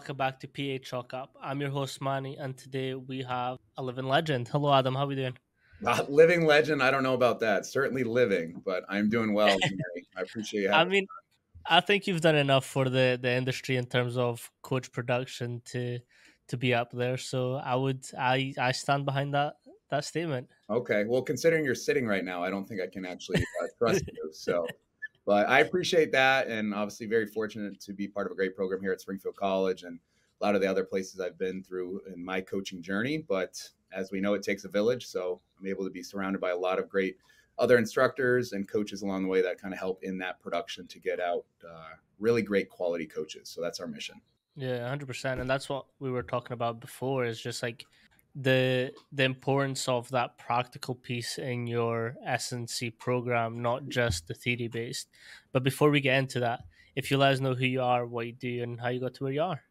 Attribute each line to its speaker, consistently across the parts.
Speaker 1: welcome back to PA Chalk Up. I'm your host, Manny, and today we have a living legend. Hello, Adam. How are we doing?
Speaker 2: Living legend, I don't know about that. Certainly living, but I'm doing well. Mary. I appreciate you
Speaker 1: I
Speaker 2: having
Speaker 1: mean, I think you've done enough for the industry in terms of coach production to be up there. So I stand behind that statement.
Speaker 2: me. Okay. Well, considering you're sitting right now, I don't think I can actually trust you. But I appreciate that. And obviously, very fortunate to be part of a great program here at Springfield College and a lot of the other places I've been through in my coaching journey. But as we know, it takes a village. So I'm able to be surrounded by a lot of great other instructors and coaches along the way that kind of help in that production to get out really great quality coaches. So that's our mission.
Speaker 1: Yeah, 100%. And that's what we were talking about before, is just like the importance of that practical piece in your S&C program, not just the theory based. But before we get into that, if you let us know who you are, what you do, and how you got to where you are.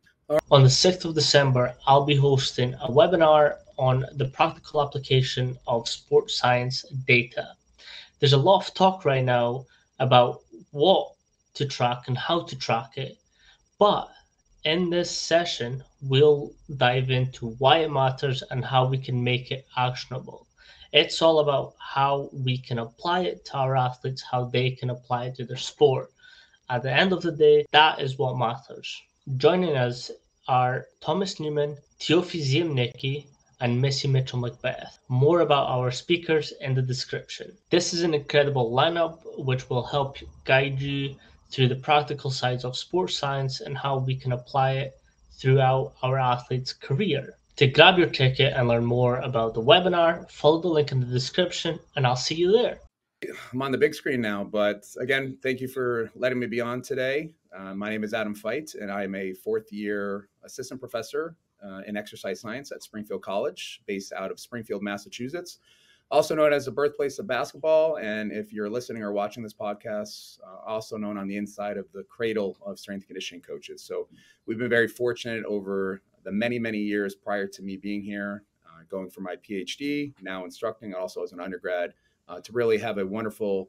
Speaker 1: On the 6th of December, I'll be hosting a webinar on the practical application of sports science data. There's a lot of talk right now about what to track and how to track it, but in this session, we'll dive into why it matters and how we can make it actionable. It's all about how we can apply it to our athletes, how they can apply it to their sport. At the end of the day, that is what matters. Joining us are Thomas Newman, Teofi Ziemnicki, and Missy Mitchell-Macbeth. More about our speakers in the description. This is an incredible lineup which will help guide you through the practical sides of sports science and how we can apply it throughout our athlete's career. To grab your ticket and learn more about the webinar, follow the link in the description, and I'll see you there.
Speaker 2: I'm on the big screen now, but again, thank you for letting me be on today. My name is Adam Feit, and I am a fourth-year assistant professor in exercise science at Springfield College, based out of Springfield, Massachusetts, also known as the birthplace of basketball. And if you're listening or watching this podcast, also known on the inside of the cradle of strength and conditioning coaches. So we've been very fortunate over the many, many years prior to me being here, going for my PhD, now instructing also as an undergrad, to really have a wonderful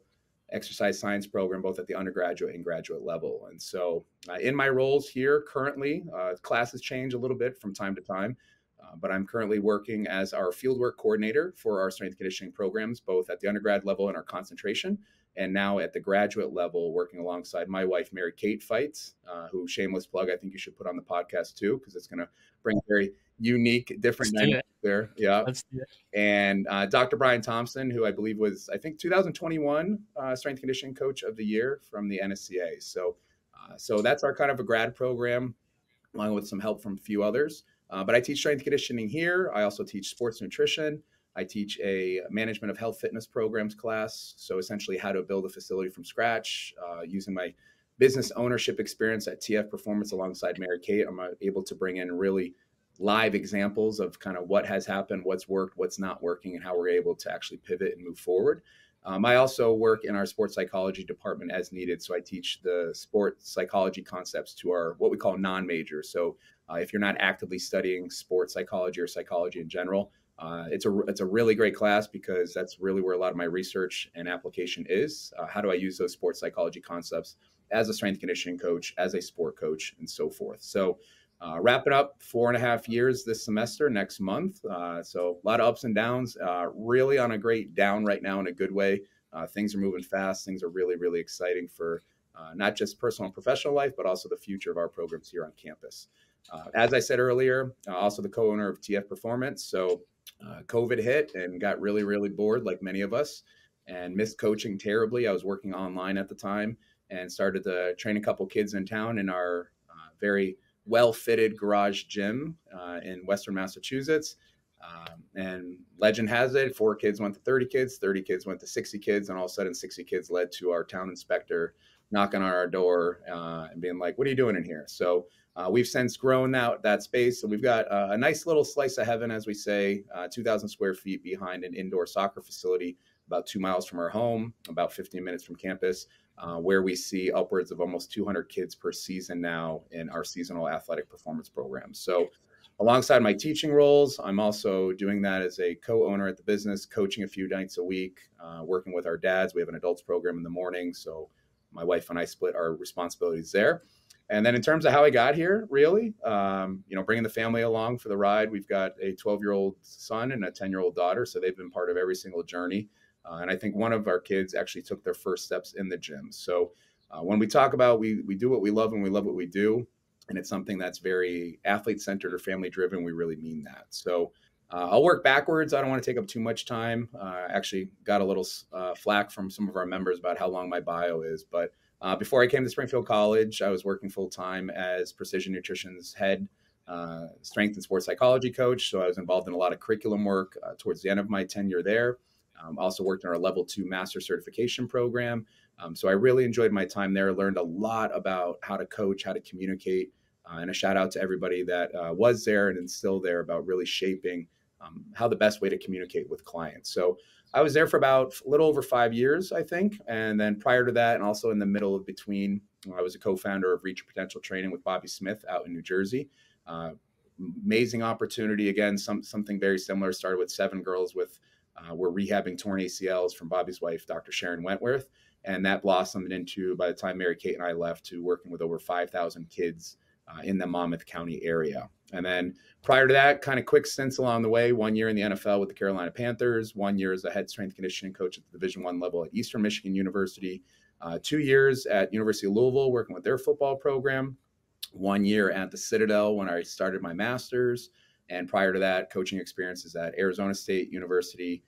Speaker 2: exercise science program, both at the undergraduate and graduate level. And so in my roles here currently, classes change a little bit from time to time, but I'm currently working as our fieldwork coordinator for our strength and conditioning programs, both at the undergrad level in our concentration, and now at the graduate level, working alongside my wife, Mary Kate Feit, who, shameless plug, I think you should put on the podcast too, because it's going to bring a very unique, different dynamic there. Yeah.
Speaker 1: Let's do it.
Speaker 2: And Dr. Brian Thompson, who I believe was, 2021 Strength and Conditioning Coach of the Year from the NSCA. So that's our kind of a grad program, along with some help from a few others. But I teach strength and conditioning here. I also teach sports nutrition. I teach a management of health fitness programs class. So essentially how to build a facility from scratch using my business ownership experience at TF Performance alongside Mary Kate. I'm able to bring in really live examples of kind of what has happened, what's worked, what's not working, and how we're able to actually pivot and move forward. I also work in our sports psychology department as needed. So I teach the sports psychology concepts to our, what we call non-majors. So if you're not actively studying sports psychology or psychology in general, it's a really great class, because that's really where a lot of my research and application is. How do I use those sports psychology concepts as a strength conditioning coach, as a sport coach, and so forth. So wrapping up 4.5 years this semester, next month. So a lot of ups and downs, really on a great down right now in a good way. Things are moving fast. Things are really, really exciting for not just personal and professional life, but also the future of our programs here on campus. As I said earlier, also the co-owner of TF Performance. So COVID hit and got really, really bored, like many of us, and missed coaching terribly. I was working online at the time and started to train a couple kids in town in our very well-fitted garage gym in Western Massachusetts. And legend has it, 4 kids went to 30 kids, 30 kids went to 60 kids, and all of a sudden 60 kids led to our town inspector knocking on our door and being like, "What are you doing in here?" So we've since grown that space. So we've got a nice little slice of heaven, as we say, 2,000 square feet behind an indoor soccer facility about 2 miles from our home, about 15 minutes from campus, where we see upwards of almost 200 kids per season now in our seasonal athletic performance programs. So alongside my teaching roles, I'm also doing that as a co-owner at the business, coaching a few nights a week, working with our dads. We have an adults program in the morning, so my wife and I split our responsibilities there. And then in terms of how I got here, really, bringing the family along for the ride, we've got a 12-year-old son and a 10-year-old daughter. So they've been part of every single journey. And I think one of our kids actually took their first steps in the gym. So when we talk about we do what we love and we love what we do, and it's something that's very athlete-centered or family-driven, we really mean that. So I'll work backwards. I don't want to take up too much time. Actually got a little flack from some of our members about how long my bio is. But before I came to Springfield College, I was working full-time as Precision Nutrition's head strength and sports psychology coach. So I was involved in a lot of curriculum work towards the end of my tenure there. Also worked in our level 2 master certification program. So I really enjoyed my time there, learned a lot about how to coach, how to communicate, and a shout out to everybody that was there and is still there about really shaping how the best way to communicate with clients. So I was there for about a little over 5 years, I think. And then prior to that, and also in the middle of between, I was a co-founder of Reach Your Potential Training with Bobby Smith out in New Jersey. Amazing opportunity. Again, something very similar. Started with 7 girls were rehabbing torn ACLs from Bobby's wife, Dr. Sharon Wentworth. And that blossomed into, by the time Mary Kate and I left, to working with over 5,000 kids in the Monmouth County area. And then prior to that, kind of quick stints along the way, 1 year in the NFL with the Carolina Panthers, 1 year as a head strength conditioning coach at the Division I level at Eastern Michigan University, 2 years at University of Louisville working with their football program, 1 year at the Citadel when I started my master's. And prior to that, coaching experiences at Arizona State University,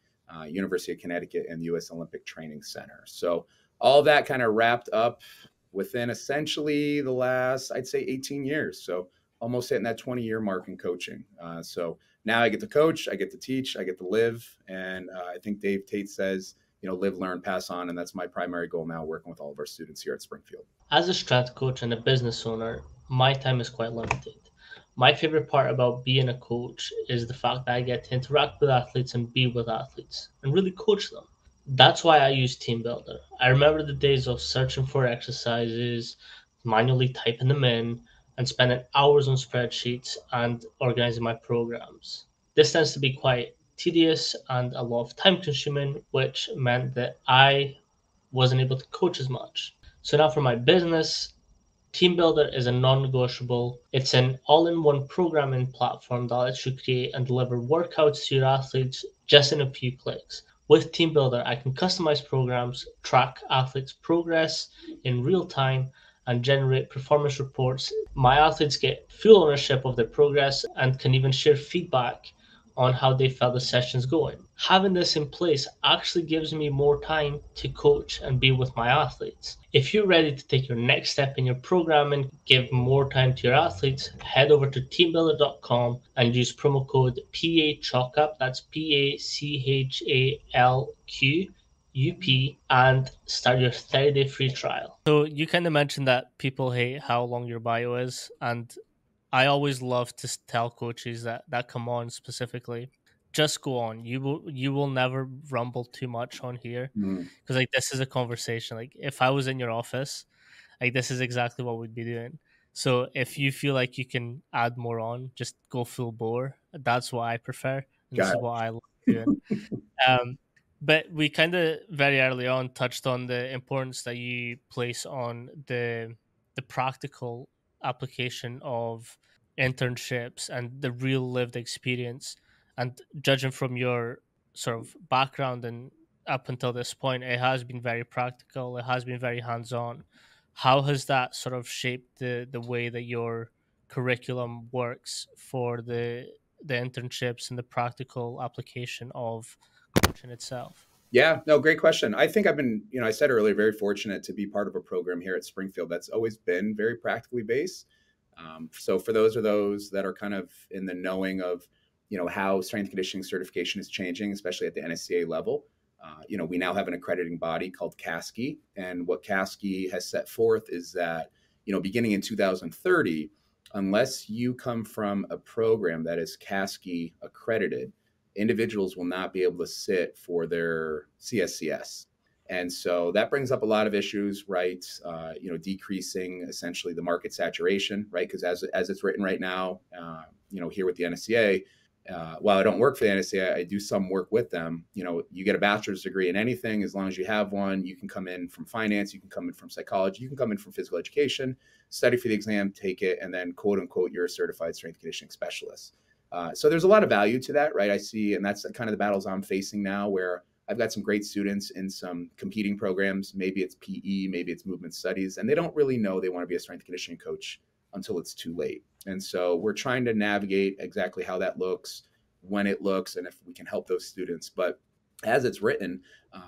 Speaker 2: University of Connecticut, and the U.S. Olympic Training Center. So all of that kind of wrapped up within essentially the last, I'd say, 18 years. So almost hitting that 20-year mark in coaching. So now I get to coach, I get to teach, I get to live. And I think Dave Tate says, live, learn, pass on. And that's my primary goal now, working with all of our students here at Springfield.
Speaker 1: As a strength coach and a business owner, my time is quite limited. My favorite part about being a coach is the fact that I get to interact with athletes and be with athletes and really coach them. That's why I use TeamBuildr. I remember the days of searching for exercises, manually typing them in, and spending hours on spreadsheets and organizing my programs. This tends to be quite tedious and a lot of time consuming, which meant that I wasn't able to coach as much. So now for my business, TeamBuildr is a non-negotiable. It's an all-in-one programming platform that lets you create and deliver workouts to your athletes just in a few clicks. With TeamBuildr, I can customize programs, track athletes' progress in real time, and generate performance reports. My athletes get full ownership of their progress and can even share feedback on how they felt the session's going. Having this in place actually gives me more time to coach and be with my athletes. If you're ready to take your next step in your programming, give more time to your athletes, head over to teambuildr.com and use promo code PACHALKUP, that's PACHALQUP, and start your 30-day free trial. So you kind of mentioned that people hate how long your bio is, and I always love to tell coaches that come on specifically, just go on. You will never rumble too much on here, because like this is a conversation. Like if I was in your office, like this is exactly what we'd be doing. So if you feel like you can add more on, just go full bore. That's what I prefer, and this is what I love doing. But we kind of very early on touched on the importance that you place on the practical application of internships and the real lived experience. And judging from your sort of background and up until this point, it has been very practical. It has been very hands on. How has that sort of shaped the way that your curriculum works for the internships and the practical application of coaching itself?
Speaker 2: Yeah, no, great question. I think I've been, I said earlier, very fortunate to be part of a program here at Springfield that's always been very practically based. So for those that are kind of in the knowing of, how strength conditioning certification is changing, especially at the NSCA level, we now have an accrediting body called CASCI. And what CASCI has set forth is that, beginning in 2030, unless you come from a program that is CASCI accredited, individuals will not be able to sit for their CSCS. And so that brings up a lot of issues, right? Decreasing essentially the market saturation, right? Because as it's written right now, here with the NSCA, While I don't work for the NSA, I do some work with them. You know, you get a bachelor's degree in anything as long as you have one. You can come in from finance, you can come in from psychology, you can come in from physical education, study for the exam, take it, and then quote unquote, you're a certified strength conditioning specialist. So there's a lot of value to that, right? I see, and that's kind of the battles I'm facing now, where I've got some great students in some competing programs. Maybe it's PE, maybe it's movement studies, and they don't really know they want to be a strength conditioning coach until it's too late. And so we're trying to navigate exactly how that looks, when it looks, and if we can help those students. But as it's written,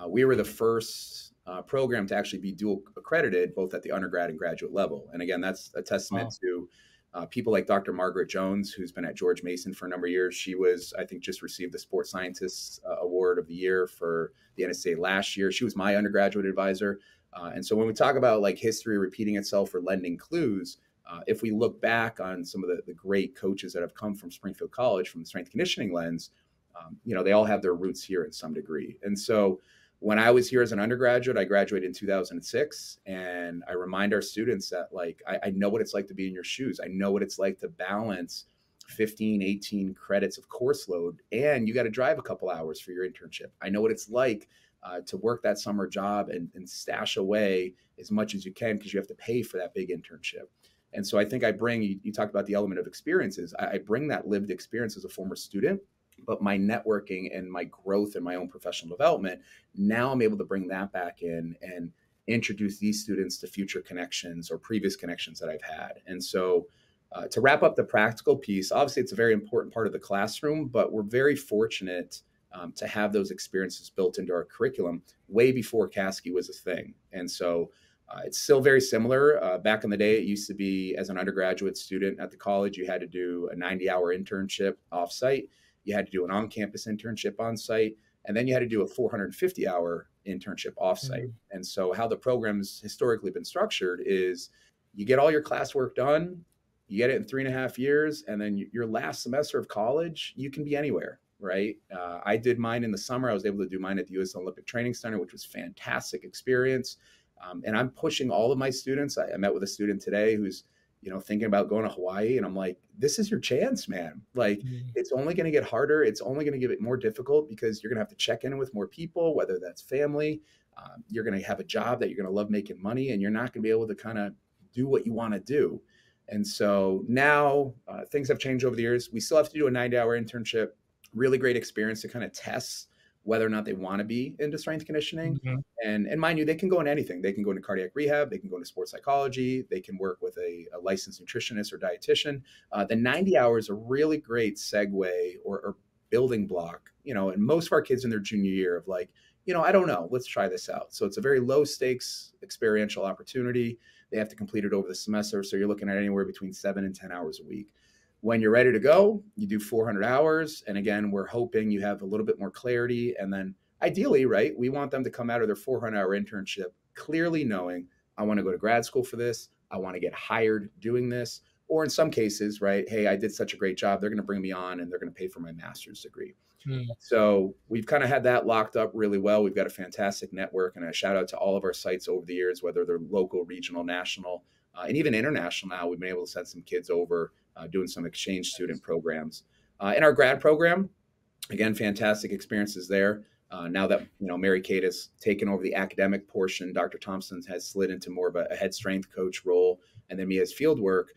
Speaker 2: we were the first program to actually be dual accredited, both at the undergrad and graduate level. And again, that's a testament to people like Dr. Margaret Jones, who's been at George Mason for a number of years. She was, I think, just received the Sports Scientists Award of the Year for the NSA last year. She was my undergraduate advisor. And so when we talk about like history repeating itself or lending clues, if we look back on some of the great coaches that have come from Springfield College from the strength conditioning lens, you know, they all have their roots here in some degree. And so when I was here as an undergraduate, I graduated in 2006, and I remind our students that like, I know what it's like to be in your shoes. I know what it's like to balance 15, 18 credits of course load, and you got to drive a couple hours for your internship. I know what it's like to work that summer job and stash away as much as you can because you have to pay for that big internship. And so I think I bring, you talked about the element of experiences. I bring that lived experience as a former student, but my networking and my growth in my own professional development, now I'm able to bring that back in and introduce these students to future connections or previous connections that I've had. And so to wrap up the practical piece, obviously it's a very important part of the classroom, but we're very fortunate to have those experiences built into our curriculum way before CASCI was a thing. And so it's still very similar. Back in the day, it used to be as an undergraduate student at the college, you had to do a 90-hour internship offsite. You had to do an on-campus internship on site, and then you had to do a 450-hour internship offsite. And so how the program's historically been structured is you get all your classwork done, you get it in 3.5 years, and then your last semester of college, you can be anywhere, right? I did mine in the summer. I was able to do mine at the U.S. Olympic Training Center, which was fantastic experience. And I'm pushing all of my students. I met with a student today who's, you know, thinking about going to Hawaii. And I'm like, this is your chance, man. Like, it's only going to get harder. It's only going to get it more difficult because you're going to have to check in with more people, whether that's family. You're going to have a job that you're going to love making money, and you're not going to be able to kind of do what you want to do. And so now things have changed over the years. We still have to do a 90-hour internship, really great experience to kind of test whether or not they want to be into strength conditioning. And mind you, they can go in anything. They can go into cardiac rehab. They can go into sports psychology. They can work with a licensed nutritionist or dietitian. The 90 hours is a really great segue or building block, you know, and most of our kids in their junior year of like, you know, I don't know, let's try this out. So it's a very low stakes experiential opportunity. They have to complete it over the semester. So you're looking at anywhere between 7 and 10 hours a week. When you're ready to go, you do 400 hours. And again, we're hoping you have a little bit more clarity. And then ideally, right, we want them to come out of their 400-hour internship clearly knowing, I want to go to grad school for this. I want to get hired doing this. Or in some cases, right, hey, I did such a great job. They're going to bring me on and they're going to pay for my master's degree. So we've kind of had that locked up really well. We've got a fantastic network, and a shout out to all of our sites over the years, whether they're local, regional, national, and even international now. We've been able to send some kids over doing some exchange student programs. In our grad program, again, fantastic experiences there. Now that, you know, Mary Kate has taken over the academic portion, Dr. Thompson has slid into more of a head strength coach role, and then me as field work.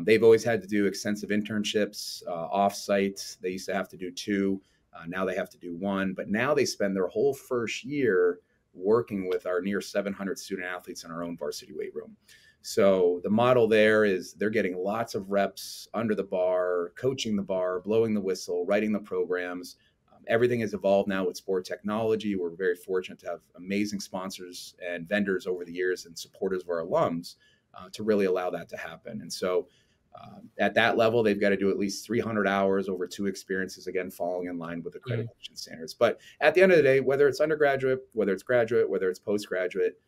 Speaker 2: They've always had to do extensive internships off-site. They used to have to do 2. Now they have to do 1. But now they spend their whole first year working with our near 700 student athletes in our own varsity weight room. So the model there is they're getting lots of reps under the bar, coaching the bar, blowing the whistle, writing the programs. Everything has evolved now with sport technology. We're very fortunate to have amazing sponsors and vendors over the years and supporters of our alums to really allow that to happen. And so at that level, they've got to do at least 300 hours over 2 experiences, again, falling in line with accreditation standards. But at the end of the day, whether it's undergraduate, whether it's graduate, whether it's postgraduate,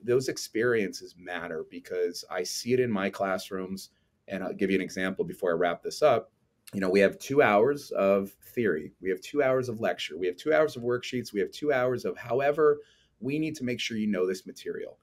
Speaker 2: those experiences matter because I see it in my classrooms. And I'll give you an example before I wrap this up. You know, we have 2 hours of theory. We have 2 hours of lecture. We have 2 hours of worksheets. We have 2 hours of however we need to make sure you know this material.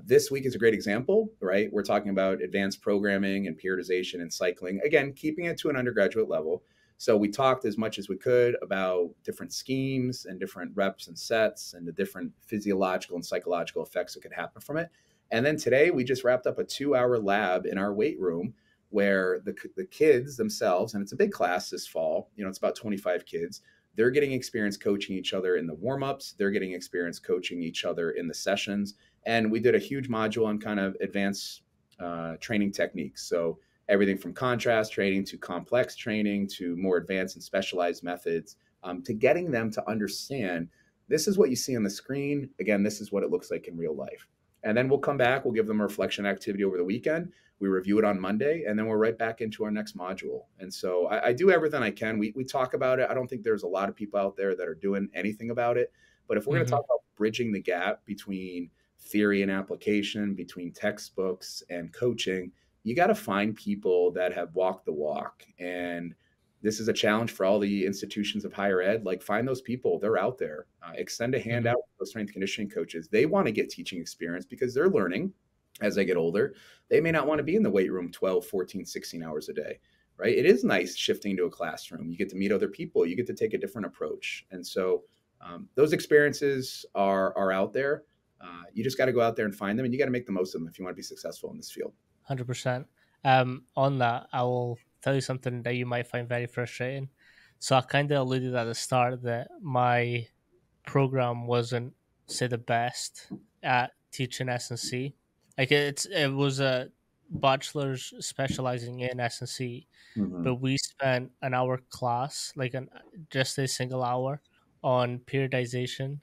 Speaker 2: This week is a great example, right? We're talking about advanced programming and periodization and cycling. Again, keeping it to an undergraduate level. So we talked as much as we could about different schemes and different reps and sets and the different physiological and psychological effects that could happen from it. And then today we just wrapped up a 2-hour lab in our weight room where the kids themselves, and it's a big class this fall, it's about 25 kids. They're getting experience coaching each other in the warm-ups. They're getting experience coaching each other in the sessions. And we did a huge module on kind of advanced training techniques. So everything from contrast training to complex training to more advanced and specialized methods, to getting them to understand this is what you see on the screen. Again, this is what it looks like in real life. And then we'll come back. We'll give them a reflection activity over the weekend. We review it on Monday, and then we're right back into our next module. And so I do everything I can. We talk about it. I don't think there's a lot of people out there that are doing anything about it. But if we're going to talk about bridging the gap between theory and application, between textbooks and coaching, you got to find people that have walked the walk. And this is a challenge for all the institutions of higher ed. Like, find those people. They're out there. Extend a hand out to those strength conditioning coaches. They want to get teaching experience because they're learning as they get older. They may not want to be in the weight room 12, 14, 16 hours a day, right? It is nice shifting to a classroom. You get to meet other people. You get to take a different approach. And so those experiences are out there. You just got to go out there and find them, and you got to make the most of them if you want to be successful in this field.
Speaker 1: 100%. On that, I will tell you something that you might find very frustrating. So I kind of alluded at the start that my program wasn't, say, the best at teaching S&C. Like, it was a bachelor's specializing in S&C, but we spent an hour class, like just a single hour, on periodization,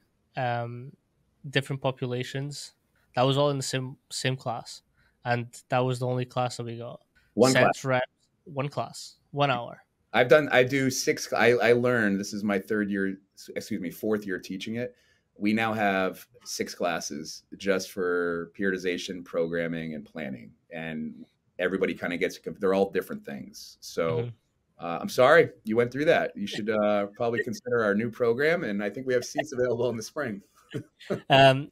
Speaker 1: different populations. That was all in the same class, and that was the only class that we got.
Speaker 2: One class.
Speaker 1: Sets, reps, one class, 1 hour.
Speaker 2: I do six. I learned, this is my fourth year teaching it. We now have 6 classes just for periodization, programming, and planning. And everybody kind of they're all different things. So I'm sorry you went through that. You should probably consider our new program. And I think we have seats available in the spring.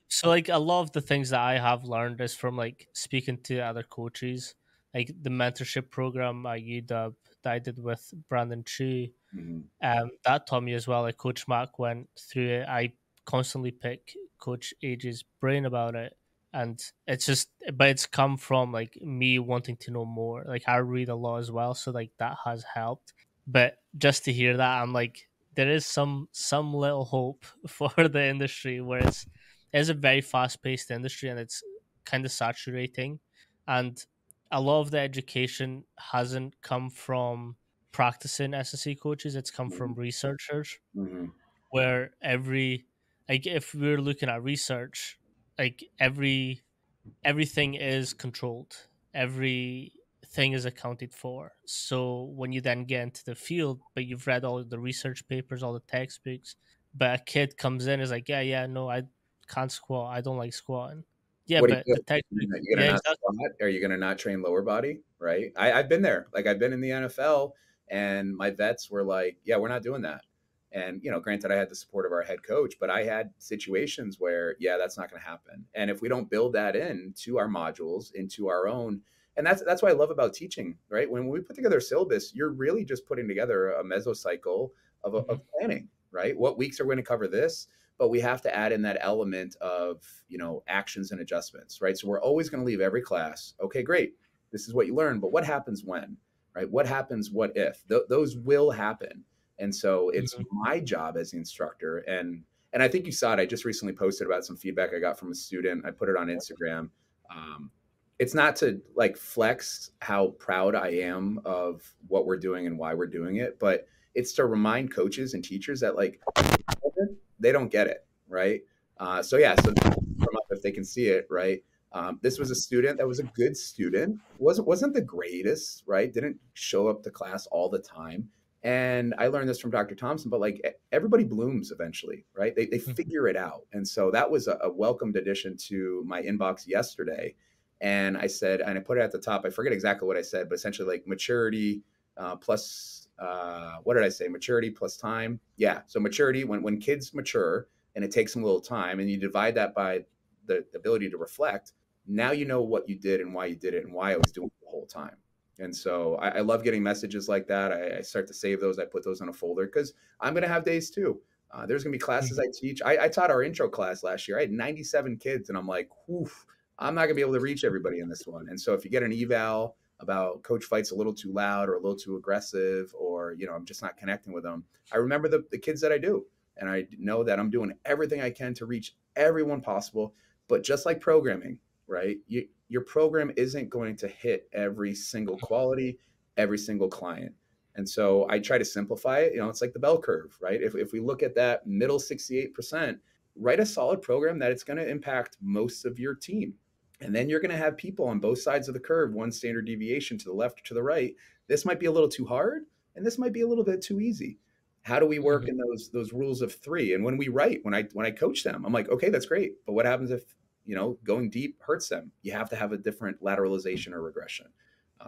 Speaker 1: So like, a lot of the things that I have learned is from like speaking to other coaches, like the mentorship program at UW that I did with Brandon Chu. That taught me as well. Like, Coach Mack went through it. I constantly pick Coach Age's brain about it, and it's come from like me wanting to know more. Like, I read a lot as well, so like that has helped. But just to hear that, I'm like, there is some little hope for the industry, where it's a very fast paced industry and it's kind of saturating, and a lot of the education hasn't come from practicing S&C coaches. It's come from researchers, where if we're looking at research, like everything is controlled, everything is accounted for. So when you then get into the field, but you've read all the research papers, all the textbooks, but a kid comes in, is like, yeah, no, I can't squat, I don't like squatting. Yeah,
Speaker 2: What do
Speaker 1: but
Speaker 2: you
Speaker 1: the
Speaker 2: do?
Speaker 1: textbook,
Speaker 2: You're
Speaker 1: yeah,
Speaker 2: gonna not
Speaker 1: exactly.
Speaker 2: squat? Are you gonna not train lower body? Right. I've been there. Like, I've been in the NFL, and my vets were like, "Yeah, we're not doing that." And granted, I had the support of our head coach, but I had situations where, yeah, that's not going to happen. And if we don't build that into our modules, into our own, and that's what I love about teaching, right? When we put together a syllabus, you're really just putting together a mesocycle of planning, right? What weeks are we going to cover this? But we have to add in that element of actions and adjustments, right? So we're always going to leave every class, okay, great, this is what you learned, but what happens when, right? What happens, what if? Those will happen. And so it's my job as the instructor, and I think you saw it. I just recently posted about some feedback I got from a student. I put it on Instagram. It's not to like flex how proud I am of what we're doing and why we're doing it, but it's to remind coaches and teachers that, like, they don't get it, right? So if they can see it, right? This was a student that was a good student, wasn't the greatest, right? Didn't show up to class all the time. And I learned this from Dr. Thompson, but like, everybody blooms eventually, right? They figure it out. And so that was a welcomed addition to my inbox yesterday. And I said, and I put it at the top, I forget exactly what I said, but essentially like maturity plus, what did I say? Maturity plus time. Yeah. So maturity, when kids mature and it takes them a little time, and you divide that by the ability to reflect, now you know what you did and why you did it and why I was doing it the whole time. And so I love getting messages like that. I start to save those. I put those in a folder because I'm going to have days too. There's going to be classes
Speaker 1: Mhm.
Speaker 2: I teach. I taught our intro class last year. I had 97 kids, and I'm like, whew, I'm not going to be able to reach everybody in this one. And so if you get an eval about Coach Feit's a little too loud or a little too aggressive, or I'm just not connecting with them, I remember the kids that I do, and I know that I'm doing everything I can to reach everyone possible. But just like programming, right? Your program isn't going to hit every single quality, every single client. And so I try to simplify it. It's like the bell curve, right? If we look at that middle 68%, write a solid program that it's going to impact most of your team. And then you're going to have people on both sides of the curve, one standard deviation to the left or to the right. This might be a little too hard, and this might be a little bit too easy. How do we work
Speaker 1: Mhm.
Speaker 2: in those rules of three? And when we write, when I coach them, I'm like, okay, that's great. But what happens if going deep hurts them? You have to have a different lateralization or regression.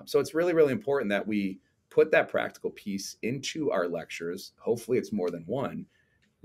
Speaker 2: So it's really, really important that we put that practical piece into our lectures. Hopefully, it's more than one,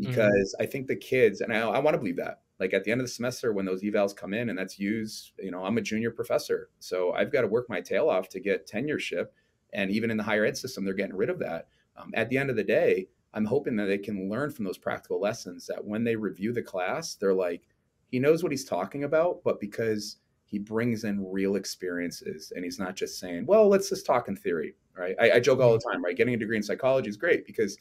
Speaker 1: Mhm.
Speaker 2: because I think the kids, and I want to believe that, like at the end of the semester when those evals come in and that's used, I'm a junior professor, so I've got to work my tail off to get tenureship, and even in the higher ed system, they're getting rid of that. At the end of the day, I'm hoping that they can learn from those practical lessons, that when they review the class, they're like, he knows what he's talking about, but because he brings in real experiences and he's not just saying, well, let's just talk in theory, right? I joke all
Speaker 1: Mhm.
Speaker 2: the time, right? Getting a degree in psychology is great because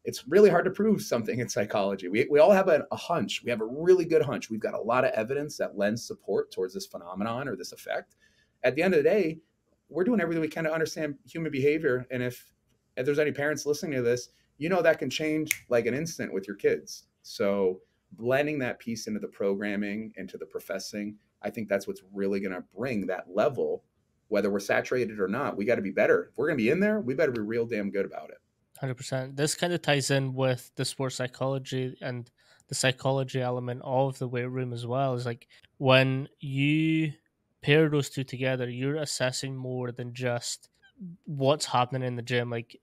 Speaker 2: it's really hard to prove something in psychology. We all have a hunch. We have a really good hunch. We've got a lot of evidence that lends support towards this phenomenon or this effect. At the end of the day, we're doing everything we can to understand human behavior. And if there's any parents listening to this, that can change like an instant with your kids. So blending that piece into the programming, into the professing, I think that's what's really going to bring that level. Whether we're saturated or not, we got to be better. If we're going to be in there, we better be real damn good about it.
Speaker 1: 100%. This kind of ties in with the sports psychology and the psychology element of the weight room as well. Is like when you pair those two together, you're assessing more than just what's happening in the gym. Like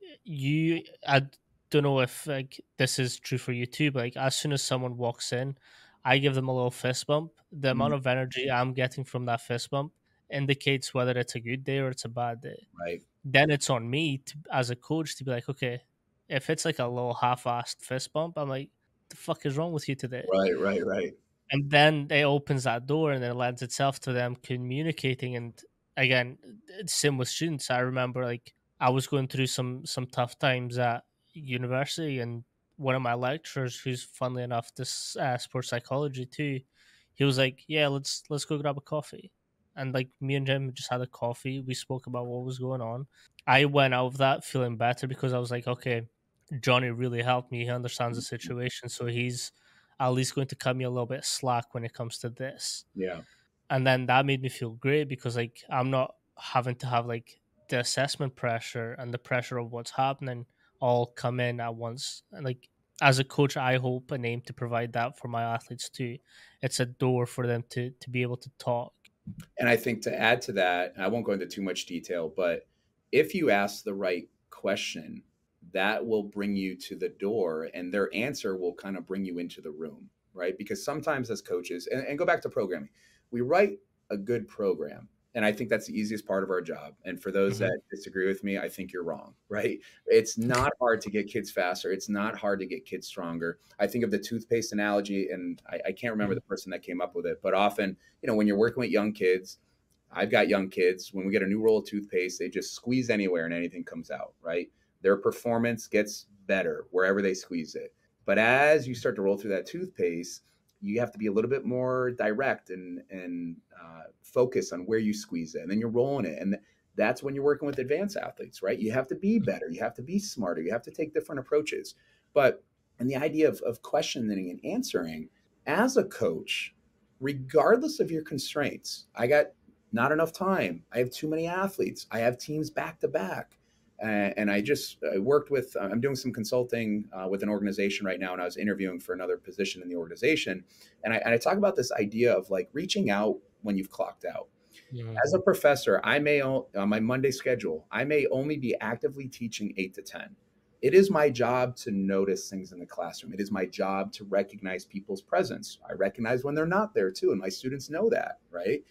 Speaker 1: I don't know if like this is true for you too, but like as soon as someone walks in, I give them a little fist bump. The amount
Speaker 2: Mm,
Speaker 1: of energy I'm getting from that fist bump indicates whether it's a good day or it's a bad day.
Speaker 2: right.
Speaker 1: Then it's on me as a coach to be like, okay, if it's like a little half-assed fist bump, I'm like, the fuck is wrong with you today?
Speaker 2: Right, right, right.
Speaker 1: And then it opens that door and it lends itself to them communicating. And again, same with students. I remember like I was going through some tough times at university, and one of my lecturers, who's funnily enough this sports psychology too, he was like, "Yeah, let's go grab a coffee." And like me and Jim just had a coffee. We spoke about what was going on. I went out of that feeling better because I was like, okay, Johnny really helped me. He understands the situation, so he's at least going to cut me a little bit slack when it comes to this.
Speaker 2: Yeah.
Speaker 1: And then that made me feel great because like I'm not having to have like the assessment pressure and the pressure of what's happening all come in at once. And like as a coach, I hope and aim to provide that for my athletes too. It's a door for them to be able to talk.
Speaker 2: And I think to add to that, I won't go into too much detail, but if you ask the right question, that will bring you to the door and their answer will kind of bring you into the room, right? Because sometimes as coaches, and go back to programming, we write a good program. And I think that's the easiest part of our job. And for those
Speaker 1: Hmm.
Speaker 2: that disagree with me, I think you're wrong, right? It's not hard to get kids faster. It's not hard to get kids stronger. I think of the toothpaste analogy, and I can't remember the person that came up with it, but often, when you're working with young kids, I've got young kids, when we get a new roll of toothpaste, they just squeeze anywhere and anything comes out, right? Their performance gets better wherever they squeeze it. But as you start to roll through that toothpaste, you have to be a little bit more direct and focus on where you squeeze it. And then you're rolling it. And that's when you're working with advanced athletes, right? You have to be better. You have to be smarter. You have to take different approaches. But and the idea of questioning and answering as a coach, regardless of your constraints, I got not enough time. I have too many athletes. I have teams back to back. And I worked with, I'm doing some consulting with an organization right now, and I was interviewing for another position in the organization. And I talk about this idea of like reaching out when you've clocked out.
Speaker 1: Hmm.
Speaker 2: As a professor, on my Monday schedule, I may only be actively teaching 8 to 10. It is my job to notice things in the classroom. It is my job to recognize people's presence. I recognize when they're not there too, and my students know that, right?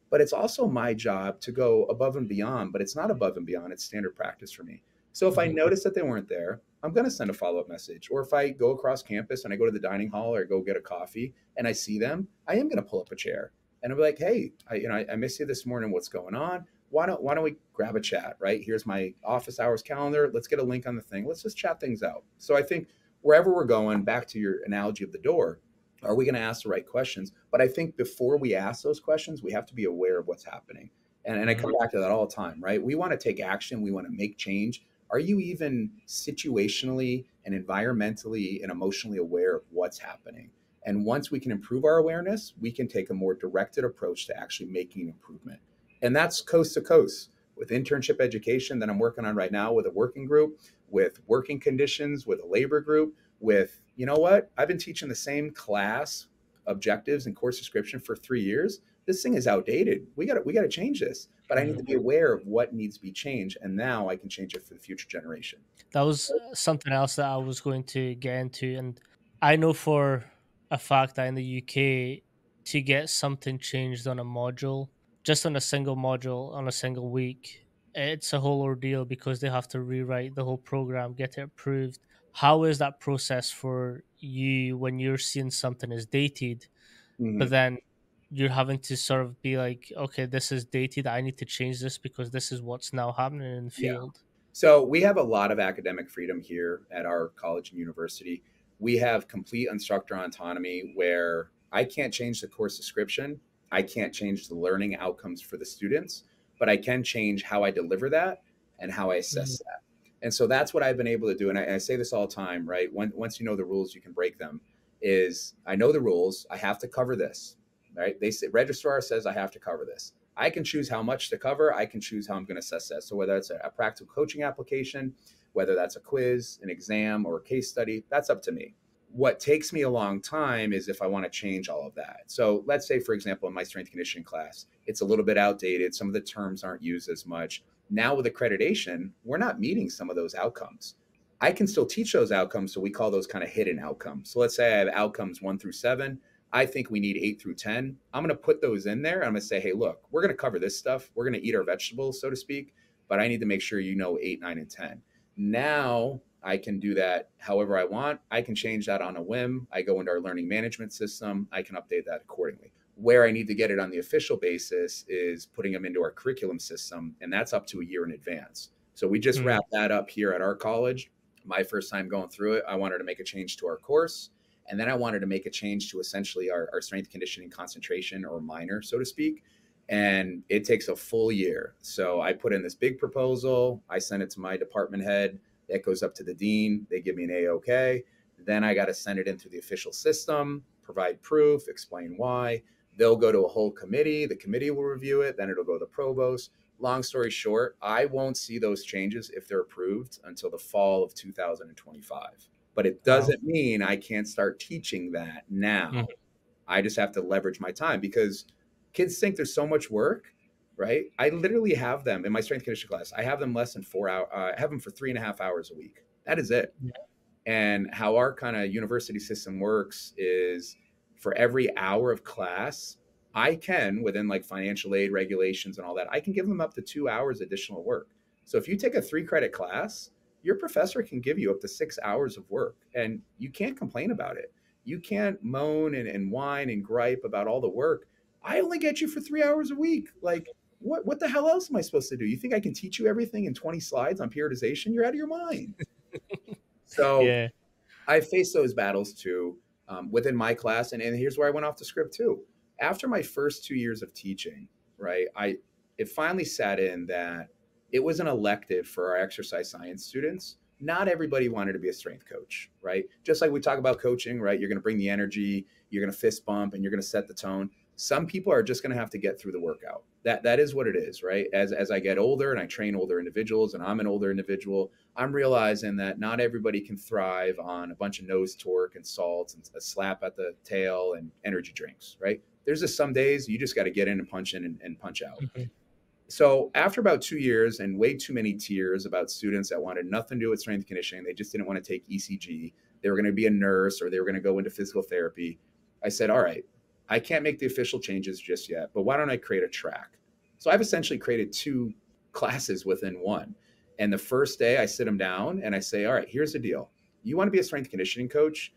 Speaker 2: but it's also my job to go above and beyond, but it's not above and beyond. It's standard practice for me. So if I
Speaker 1: Hmm.
Speaker 2: notice that they weren't there, I'm going to send a follow-up message. Or if I go across campus and I go to the dining hall or go get a coffee and I see them, I am going to pull up a chair and I'll be like, hey, I missed you this morning. What's going on? Why don't we grab a chat, right? Here's my office hours calendar. Let's get a link on the thing. Let's just chat things out. So I think wherever we're going, back to your analogy of the door, are we going to ask the right questions? But I think before we ask those questions, we have to be aware of what's happening. And I
Speaker 1: Hmm.
Speaker 2: come back to that all the time, right? We want to take action. We want to make change. Are you even situationally and environmentally and emotionally aware of what's happening? And once we can improve our awareness, we can take a more directed approach to actually making an improvement. And that's coast to coast with internship education that I'm working on right now with a working group, with working conditions, with a labor group, with, you know what? I've been teaching the same class objectives and course description for 3 years. This thing is outdated. We got to change this. But I need to be aware of what needs to be changed, and now I can change it for the future generation.
Speaker 1: That was something else that I was going to get into, and I know for a fact that in the UK, to get something changed on a module, just on a single module on a single week, it's a whole ordeal because they have to rewrite the whole program, get it approved. How is that process for you when you're seeing something is dated, but
Speaker 2: Mhm.
Speaker 1: then you're having to sort of be like, okay, this is dated. I need to change this because this is what's now happening in the
Speaker 2: Yeah.
Speaker 1: field.
Speaker 2: So we have a lot of academic freedom here at our college and university. We have complete instructor autonomy where I can't change the course description. I can't change the learning outcomes for the students, but I can change how I deliver that and how I
Speaker 1: Mhm.
Speaker 2: assess that. And so that's what I've been able to do. And I say this all the time, right? Once you know the rules, you can break them. Is I know the rules. I have to cover this, right? They say registrar says I have to cover this. I can choose how much to cover. I can choose how I'm going to assess that. So whether it's a practical coaching application, whether that's a quiz, an exam, or a case study, that's up to me. What takes me a long time is if I want to change all of that. So let's say, for example, in my strength conditioning class, it's a little bit outdated. Some of the terms aren't used as much. Now with accreditation, we're not meeting some of those outcomes. I can still teach those outcomes. So we call those kind of hidden outcomes. So let's say I have outcomes 1 through 7. I think we need 8 through 10. I'm going to put those in there. I'm going to say, hey, look, we're going to cover this stuff. We're going to eat our vegetables, so to speak. But I need to make sure you know 8, 9, and 10. Now I can do that however I want. I can change that on a whim. I go into our learning management system. I can update that accordingly. Where I need to get it on the official basis is putting them into our curriculum system, and that's up to a year in advance. So we just
Speaker 1: Mm.
Speaker 2: wrapped that up here at our college. My first time going through it, I wanted to make a change to our course. And then I wanted to make a change to essentially our strength conditioning concentration or minor, so to speak. And it takes a full year. So I put in this big proposal. I send it to my department head. That goes up to the dean. They give me an A-OK. Then I got to send it into the official system, provide proof, explain why. They'll go to a whole committee. The committee will review it. Then it'll go to the provost. Long story short, I won't see those changes if they're approved until the fall of 2025. But it
Speaker 1: Wow.
Speaker 2: doesn't mean I can't start teaching that now.
Speaker 1: Mhm.
Speaker 2: I just have to leverage my time because kids think there's so much work, right? I literally have them in my strength conditioning class. I have them less than 4 hours. I have them for 3.5 hours a week. That is it.
Speaker 1: Yeah.
Speaker 2: And how our kind of university system works is for every hour of class, I can, within like financial aid regulations and all that, I can give them up to 2 hours additional work. So if you take a 3 credit class, your professor can give you up to 6 hours of work and you can't complain about it. You can't moan and whine and gripe about all the work. I only get you for 3 hours a week. Like, what the hell else am I supposed to do? You think I can teach you everything in 20 slides on periodization? You're out of your mind. So
Speaker 1: Yeah.
Speaker 2: I faced those battles too within my class, and here's where I went off the script too. After my first 2 years of teaching, right, I it finally sat in that it was an elective for our exercise science students. Not everybody wanted to be a strength coach, right? Just like we talk about coaching, right? You're going to bring the energy, you're going to fist bump, and you're going to set the tone. Some people are just going to have to get through the workout. That is what it is, right? As I get older and I train older individuals, and I'm an older individual, I'm realizing that not everybody can thrive on a bunch of nose torque and salts and a slap at the tail and energy drinks, right? There's just some days you just got to get in and punch in and punch out.
Speaker 1: Mhm.
Speaker 2: So after about 2 years and way too many tears about students that wanted nothing to do with strength conditioning, they just didn't want to take ECG. They were going to be a nurse or they were going to go into physical therapy. I said, all right, I can't make the official changes just yet, but why don't I create a track? So I've essentially created two classes within one. And the first day I sit them down and I say, all right, here's the deal. You want to be a strength conditioning coach?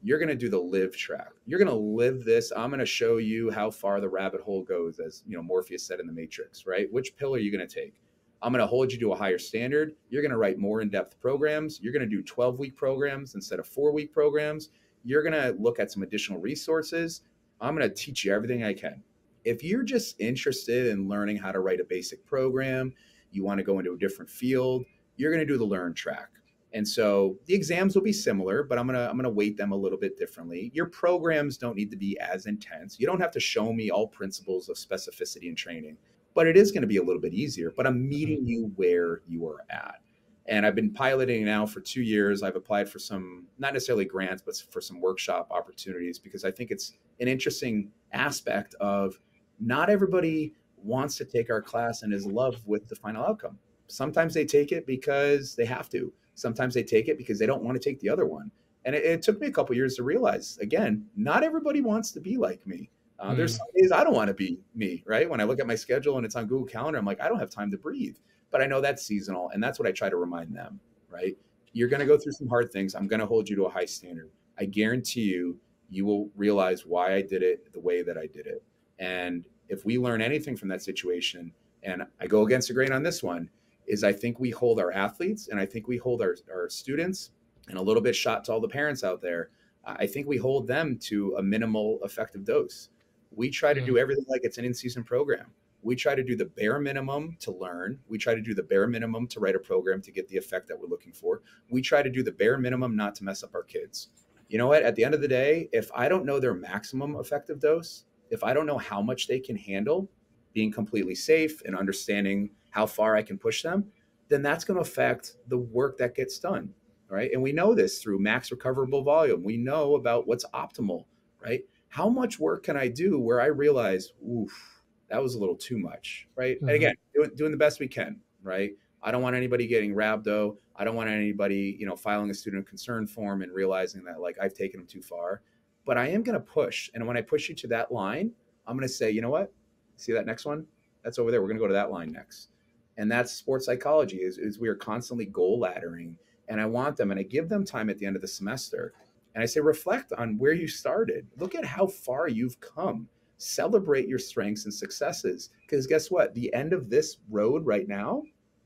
Speaker 2: You're going to do the live track. You're going to live this. I'm going to show you how far the rabbit hole goes, as Morpheus said in the Matrix, right? Which pill are you going to take? I'm going to hold you to a higher standard. You're going to write more in-depth programs. You're going to do 12-week programs instead of 4-week programs. You're going to look at some additional resources. I'm going to teach you everything I can. If you're just interested in learning how to write a basic program, you want to go into a different field, you're going to do the learn track. And so the exams will be similar, but I'm going to weight them a little bit differently. Your programs don't need to be as intense. You don't have to show me all principles of specificity and training, but it is going to be a little bit easier. But I'm meeting you where you are at. And I've been piloting now for 2 years. I've applied for some, not necessarily grants, but for some workshop opportunities, because I think it's an interesting aspect of not everybody wants to take our class and is in love with the final outcome. Sometimes they take it because they have to. Sometimes they take it because they don't want to take the other one. And it took me a couple of years to realize, again, not everybody wants to be like me. There's some days I don't want to be me, right? When I look at my schedule and it's on Google Calendar, I'm like, I don't have time to breathe. But I know that's seasonal. And that's what I try to remind them, right? You're going to go through some hard things. I'm going to hold you to a high standard. I guarantee you, you will realize why I did it the way that I did it. And if we learn anything from that situation, and I go against the grain on this one, is I think we hold our athletes and I think we hold our students, and a little bit shot to all the parents out there, I think we hold them to a minimal effective dose. We try to do everything like it's an in-season program. We try to do the bare minimum to learn. We try to do the bare minimum to write a program to get the effect that we're looking for. We try to do the bare minimum not to mess up our kids. You know what? At the end of the day, if I don't know their maximum effective dose, if I don't know how much they can handle, being completely safe and understanding how far I can push them, then that's going to affect the work that gets done, right? And we know this through max recoverable volume. We know about what's optimal, right? How much work can I do where I realize, oof, that was a little too much, right? And again, doing the best we can, right? I don't want anybody getting rhabdo. I don't want anybody, filing a student concern form and realizing that like I've taken them too far. But I am going to push. And when I push you to that line, I'm going to say, you know what? See that next one? That's over there. We're going to go to that line next. And that's sports psychology is we are constantly goal laddering. And I want them, and I give them time at the end of the semester. And I say, reflect on where you started. Look at how far you've come. Celebrate your strengths and successes. Because guess what? The end of this road right now,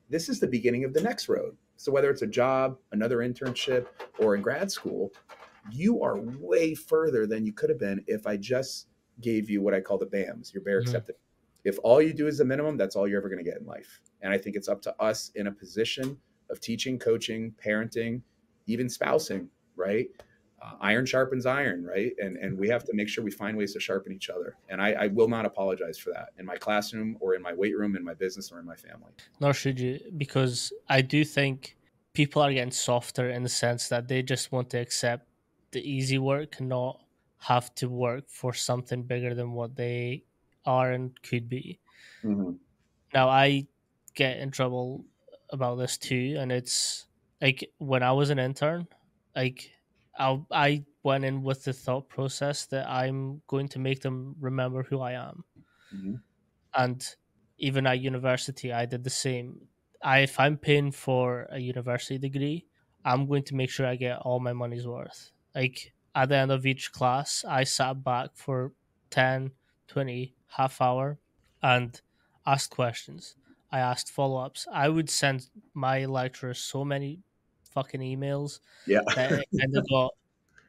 Speaker 2: this is the beginning of the next road. So whether it's a job, another internship, or in grad school, you are way further than you could have been if I just gave you what I call the BAMs, your bare accepted. If all you do is the minimum, that's all you're ever going to get in life. And I think it's up to us in a position of teaching, coaching, parenting, even spousing, right? Iron sharpens iron, right? And we have to make sure we find ways to sharpen each other. And I will not apologize for that in my classroom or in my weight room, in my business or in my family.
Speaker 1: Nor should you, because I do think people are getting softer in the sense that they just want to accept the easy work and not have to work for something bigger than what they are and could be.
Speaker 2: Mm-hmm.
Speaker 1: Now, I get in trouble about this too, and it's like when I was an intern, like I went in with the thought process that I'm going to make them remember who I am.
Speaker 2: Mm-hmm.
Speaker 1: And even at university, I did the same. If I'm paying for a university degree, I'm going to make sure I get all my money's worth. Like at the end of each class, I sat back for 10, 20, half hour and asked questions. I asked follow ups. I would send my lecturers so many fucking emails
Speaker 2: Yeah.
Speaker 1: that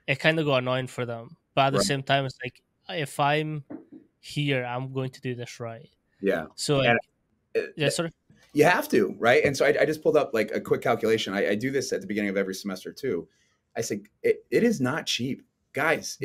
Speaker 1: it kind of got annoying for them. But at the
Speaker 2: Right.
Speaker 1: same time, it's like if I'm here, I'm going to do this right.
Speaker 2: Yeah.
Speaker 1: So like,
Speaker 2: And
Speaker 1: yeah, sort of.
Speaker 2: you have to, right? And so I just pulled up like a quick calculation. I do this at the beginning of every semester too. I say it is not cheap, guys.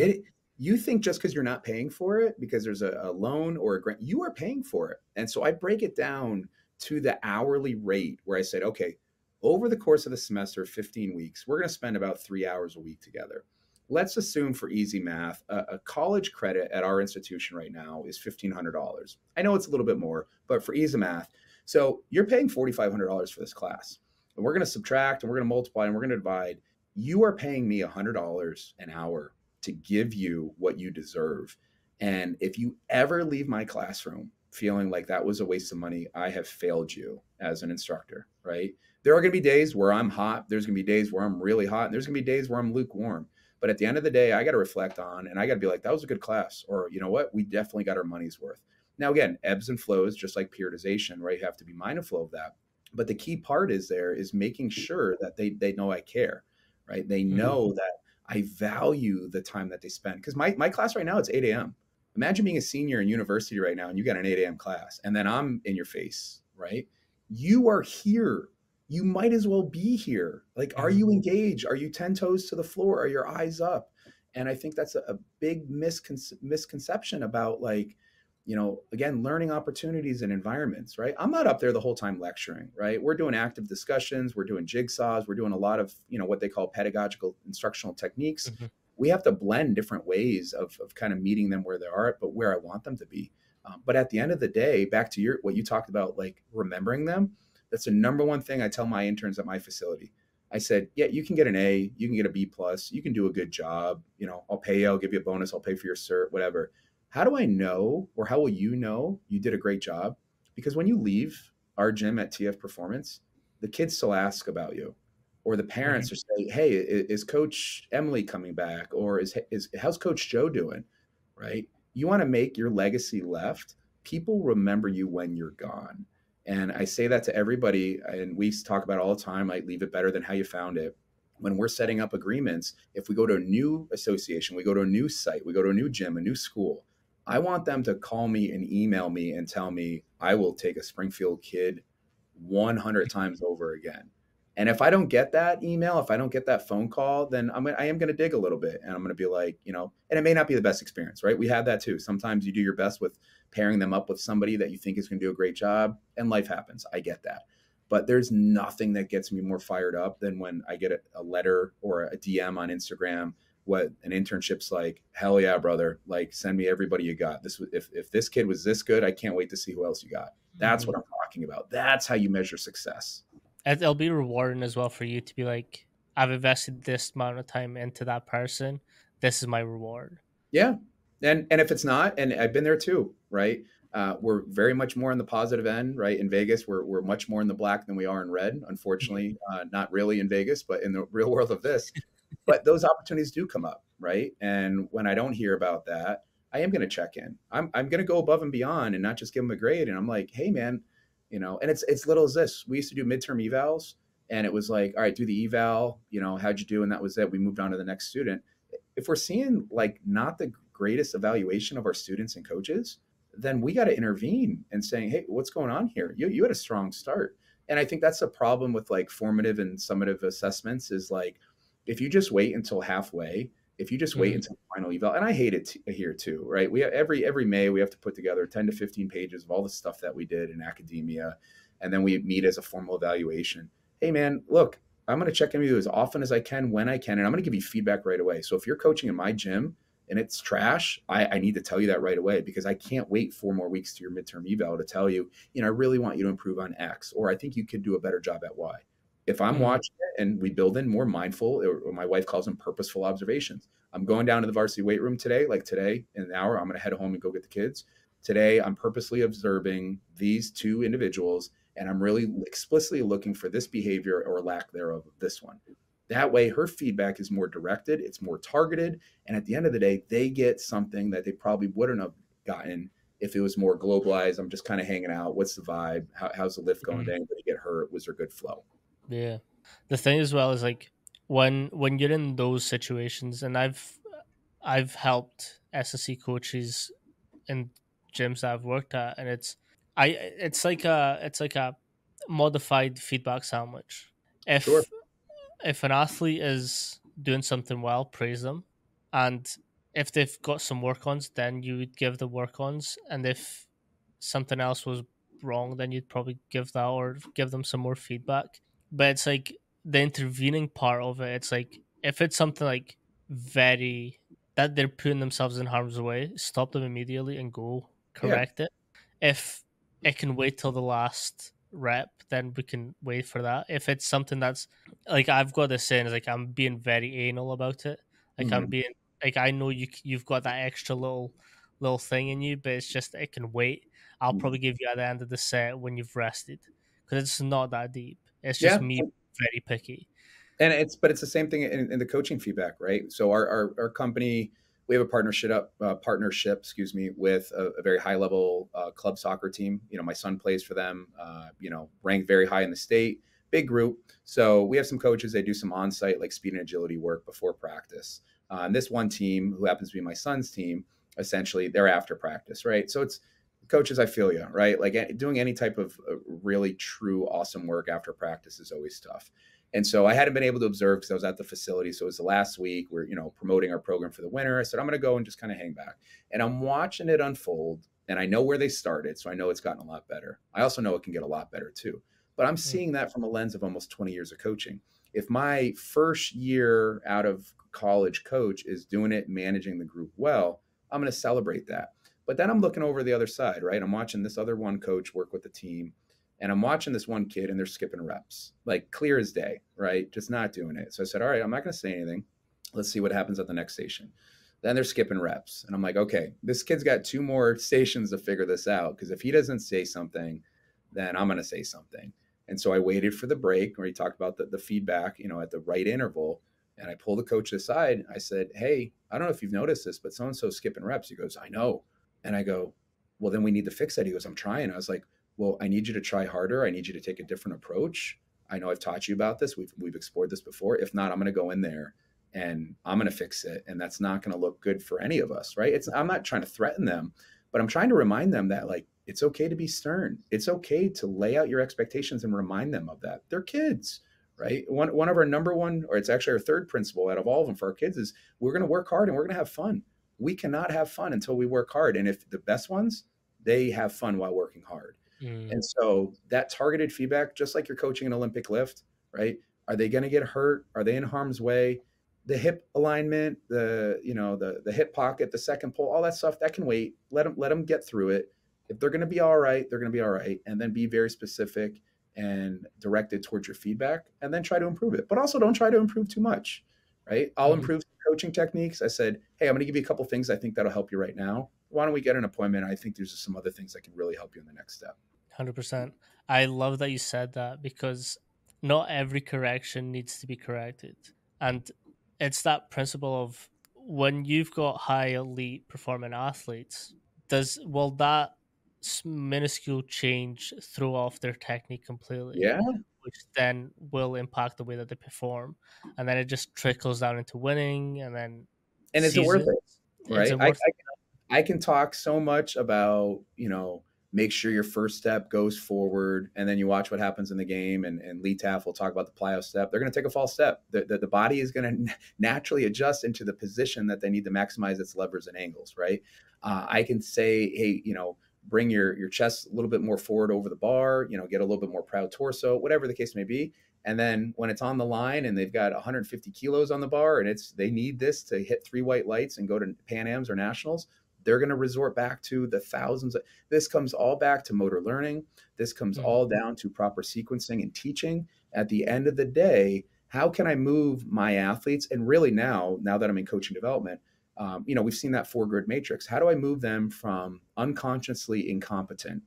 Speaker 2: You think just because you're not paying for it because there's a loan or a grant, you are paying for it. And so I break it down to the hourly rate where I said, okay, over the course of the semester, 15 weeks, we're going to spend about 3 hours a week together. Let's assume for easy math, a college credit at our institution right now is $1,500. I know it's a little bit more, but for ease of math, so you're paying $4,500 for this class. And we're going to subtract and we're going to multiply and we're going to divide. You are paying me $100 an hour to give you what you deserve. And if you ever leave my classroom feeling like that was a waste of money, I have failed you as an instructor, right? There are going to be days where I'm hot. There's going to be days where I'm really hot. And there's going to be days where I'm lukewarm. But at the end of the day, I got to reflect on and I got to be like, that was a good class. Or, you know what? We definitely got our money's worth. Now, again, ebbs and flows, just like periodization, right? You have to be mindful of that. But the key part is there is making sure that they know I care, right? They
Speaker 1: Mhm.
Speaker 2: know that I value the time that they spend. Because my class right now, it's 8 a.m. Imagine being a senior in university right now and you got an 8 a.m. class, and then I'm in your face, right? You are here. You might as well be here. Like, are
Speaker 1: Mhm.
Speaker 2: you engaged? Are you 10 toes to the floor? Are your eyes up? And I think that's a big misconception about, like, again, learning opportunities and environments, right? I'm not up there the whole time lecturing, right? We're doing active discussions, we're doing jigsaws, we're doing a lot of, what they call pedagogical instructional techniques.
Speaker 1: Mhm.
Speaker 2: We have to blend different ways of kind of meeting them where they are, but where I want them to be. But at the end of the day, back to what you talked about, like remembering them, that's the number one thing I tell my interns at my facility. I said, yeah, you can get an A, you can get a B plus, you can do a good job. I'll pay you, I'll give you a bonus, I'll pay for your cert, whatever. How do I know, or how will you know you did a great job? Because when you leave our gym at TF Performance, the kids still ask about you, or the
Speaker 1: Mhm.
Speaker 2: parents are saying, "Hey, is Coach Emily coming back?" Or is how's Coach Joe doing? Right? You want to make your legacy left. People remember you when you're gone, and I say that to everybody. And we talk about it all the time. Like, leave it better than how you found it. When we're setting up agreements, if we go to a new association, we go to a new site, we go to a new gym, a new school, I want them to call me and email me and tell me I will take a Springfield kid 100 times over again. And if I don't get that email, if I don't get that phone call, then I am going to dig a little bit, and I'm going to be like, and it may not be the best experience, right? We have that too. Sometimes you do your best with pairing them up with somebody that you think is going to do a great job, and life happens. I get that. But there's nothing that gets me more fired up than when I get a letter or a DM on Instagram, what an internship's like. Hell yeah, brother. Like, send me everybody you got. If this kid was this good, I can't wait to see who else you got. That's
Speaker 1: Mhm.
Speaker 2: what I'm talking about. That's how you measure success.
Speaker 1: It'll be rewarding as well for you to be like, I've invested this amount of time into that person. This is my reward.
Speaker 2: Yeah. And if it's not, and I've been there too, right? We're very much more on the positive end, right? In Vegas, we're much more in the black than we are in red. Unfortunately, not really in Vegas, but in the real world of this. But those opportunities do come up, right? And when I don't hear about that, I am going to check in. I'm going to go above and beyond and not just give them a grade. And I'm like, hey man, and it's little as this. We used to do midterm evals, and it was like, all right, do the eval. How'd you do? And that was it. We moved on to the next student. If we're seeing like not the greatest evaluation of our students and coaches, then we got to intervene and saying, hey, what's going on here? You had a strong start. And I think that's the problem with like formative and summative assessments is like, if you just wait until halfway, if you just wait
Speaker 1: Mhm.
Speaker 2: until the final eval, and I hate it here too, right? We every May we have to put together 10 to 15 pages of all the stuff that we did in academia, and then we meet as a formal evaluation. Hey man, look, I'm going to check in with you as often as I can when I can, and I'm going to give you feedback right away. So if you're coaching in my gym and it's trash, I need to tell you that right away, because I can't wait 4 more weeks to your midterm eval to tell you, I really want you to improve on X, or I think you could do a better job at Y. If I'm
Speaker 1: Mhm.
Speaker 2: watching it and we build in more mindful, or my wife calls them purposeful observations. I'm going down to the varsity weight room today, like today in an hour, I'm going to head home and go get the kids. Today, I'm purposely observing these two individuals, and I'm really explicitly looking for this behavior or lack thereof of this one. That way, her feedback is more directed, it's more targeted, and at the end of the day, they get something that they probably wouldn't have gotten if it was more globalized. I'm just kind of hanging out. What's the vibe? How's the lift going?
Speaker 1: Mhm.
Speaker 2: Did anybody get hurt? Was there good flow?
Speaker 1: Yeah. The thing as well is like when you're in those situations, and I've helped SSC coaches in gyms that I've worked at, and it's like a modified feedback sandwich.
Speaker 2: Sure.
Speaker 1: If an athlete is doing something well, praise them, and if they've got some work-ons, then you would give the work-ons, and if something else was wrong, then you'd probably give that or give them some more feedback. But it's like the intervening part of it. It's like if it's something like very that they're putting themselves in harm's way, stop them immediately and go
Speaker 2: Yeah.
Speaker 1: correct it. If it can wait till the last rep, then we can wait for that. If it's something that's like I've got this saying is like I'm being very anal about it. Like I'm
Speaker 2: Mhm.
Speaker 1: being like I know you've got that extra little little thing in you, but it's just it can wait. I'll probably give you at the end of the set when you've rested, because it's not that deep. It's just
Speaker 2: Yeah.
Speaker 1: me very picky.
Speaker 2: And it's the same thing in the coaching feedback, right? So our company, we have a partnership, excuse me, with a very high level club soccer team. You know, my son plays for them. You know, ranked very high in the state, big group. So we have some coaches. They do some on site like speed and agility work before practice. And this one team, who happens to be my son's team, essentially they're after practice, right? So it's coaches. I feel you, right? Like doing any type of really true awesome work after practice is always tough. And so I hadn't been able to observe because I was at the facility. So it was the last week. We're, you know, promoting our program for the winter. I said, I'm going to go and just kind of hang back. And I'm watching it unfold. And I know where they started. So I know it's gotten a lot better. I also know it can get a lot better too. But I'm
Speaker 1: Mm.
Speaker 2: seeing that from a lens of almost 20 years of coaching. If my first year out of college coach is doing it, managing the group well, I'm going to celebrate that. But then I'm looking over the other side, right? I'm watching this other one coach work with the team, and I'm watching this one kid and they're skipping reps, like clear as day, right? Just not doing it. So I said, all right, I'm not going to say anything. Let's see what happens at the next station. Then they're skipping reps. And I'm like, okay, this kid's got 2 more stations to figure this out. Because if he doesn't say something, then I'm going to say something. And so I waited for the break where he talked about the feedback, you know, at the right interval. And I pulled the coach aside. I said, hey, I don't know if you've noticed this, but so-and-so skipping reps. He goes, I know. And I go, well, then we need to fix that. He goes, I'm trying. I was like, well, I need you to try harder. I need you to take a different approach. I know I've taught you about this. We've explored this before. If not, I'm going to go in there and I'm going to fix it. And that's not going to look good for any of us, right? I'm not trying to threaten them, but I'm trying to remind them that like, it's okay to be stern. It's okay to lay out your expectations and remind them of that. They're kids, right? One of our number one, or it's actually our third principle out of all of them for our kids is we're going to work hard and we're going to have fun. We cannot have fun until we work hard. And if the best ones, they have fun while working hard.
Speaker 1: Mm.
Speaker 2: And so that targeted feedback, just like you're coaching an Olympic lift, right? Are they going to get hurt? Are they in harm's way? The hip alignment, the hip pocket, the second pull, all that stuff that can wait. Let them get through it. If they're going to be all right, they're going to be all right. And then be very specific and directed towards your feedback, and then try to improve it. But also don't try to improve too much, right? I'll
Speaker 1: Mhm.
Speaker 2: improve coaching techniques. I said, hey, I'm going to give you a couple things I think that'll help you right now. Why don't we get an appointment? I think there's some other things that can really help you in the next step.
Speaker 1: 100%. I love that you said that, because not every correction needs to be corrected. And it's that principle of, when you've got high elite performing athletes, will that minuscule change throw off their technique completely,
Speaker 2: Yeah.
Speaker 1: which then will impact the way that they perform. And then it just trickles down into winning, and then
Speaker 2: And is it worth
Speaker 1: seasons.
Speaker 2: it?
Speaker 1: Is
Speaker 2: Right.
Speaker 1: it worth
Speaker 2: I can talk so much about, make sure your first step goes forward, and then you watch what happens in the game. And Lee Taff will talk about the plyo step. They're going to take a false step. The body is going to naturally adjust into the position that they need to maximize its levers and angles, right? I can say, hey, bring your chest a little bit more forward over the bar, get a little bit more proud torso, whatever the case may be. And then when it's on the line and they've got 150 kilos on the bar and they need this to hit 3 white lights and go to Pan Ams or Nationals, they're going to resort back to the thousands. This comes all back to motor learning. This comes
Speaker 1: Mhm.
Speaker 2: all down to proper sequencing and teaching. At the end of the day, how can I move my athletes? And really now that I'm in coaching development, we've seen that 4 grid matrix. How do I move them from unconsciously incompetent?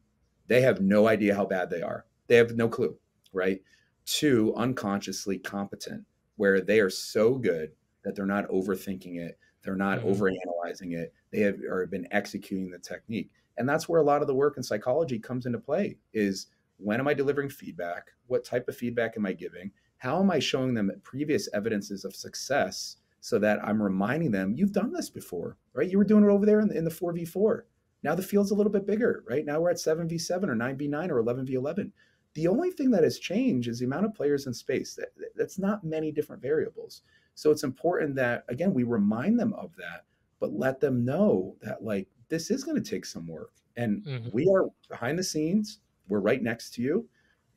Speaker 2: They have no idea how bad they are. They have no clue, right? To unconsciously competent, where they are so good that they're not overthinking it. They're not
Speaker 1: Mhm.
Speaker 2: overanalyzing it. They have been executing the technique. And that's where a lot of the work in psychology comes into play is, when am I delivering feedback? What type of feedback am I giving? How am I showing them previous evidences of success so that I'm reminding them, you've done this before, right? You were doing it over there in the 4v4. Now the field's a little bit bigger, right? Now we're at 7v7 or 9v9 or 11v11. The only thing that has changed is the amount of players in space. That's not many different variables. So it's important that, again, we remind them of that, but let them know that, like, this is going to take some work. And
Speaker 1: Mhm.
Speaker 2: we are behind the scenes. We're right next to you.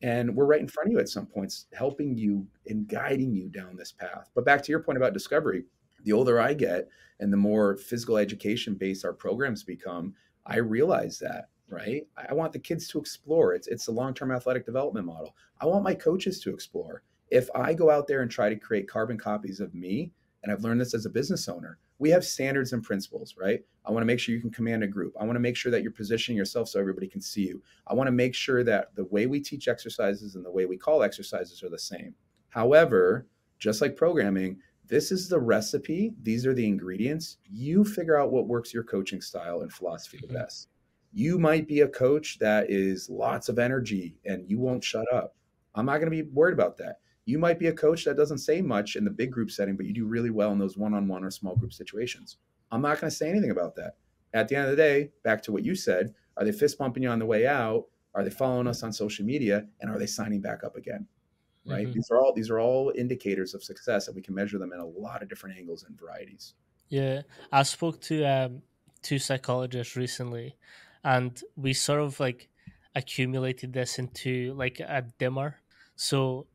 Speaker 2: And we're right in front of you at some points, helping you and guiding you down this path. But back to your point about discovery, the older I get and the more physical education based our programs become, I realize that, right? I want the kids to explore. It's the long-term athletic development model. I want my coaches to explore. If I go out there and try to create carbon copies of me, and I've learned this as a business owner, we have standards and principles, right? I want to make sure you can command a group. I want to make sure that you're positioning yourself so everybody can see you. I want to make sure that the way we teach exercises and the way we call exercises are the same. However, just like programming, this is the recipe. These are the ingredients. You figure out what works your coaching style and philosophy the
Speaker 1: Mhm.
Speaker 2: best. You might be a coach that is lots of energy and you won't shut up. I'm not going to be worried about that. You might be a coach that doesn't say much in the big group setting, but you do really well in those one-on-one or small group situations. I'm not going to say anything about that. At the end of the day, back to what you said, are they fist bumping you on the way out? Are they following us on social media? And are they signing back up again? Right?
Speaker 1: Mhm.
Speaker 2: These are all indicators of success, and we can measure them in a lot of different angles and varieties.
Speaker 1: Yeah, I spoke to two psychologists recently, and we sort of like accumulated this into like a dimmer. So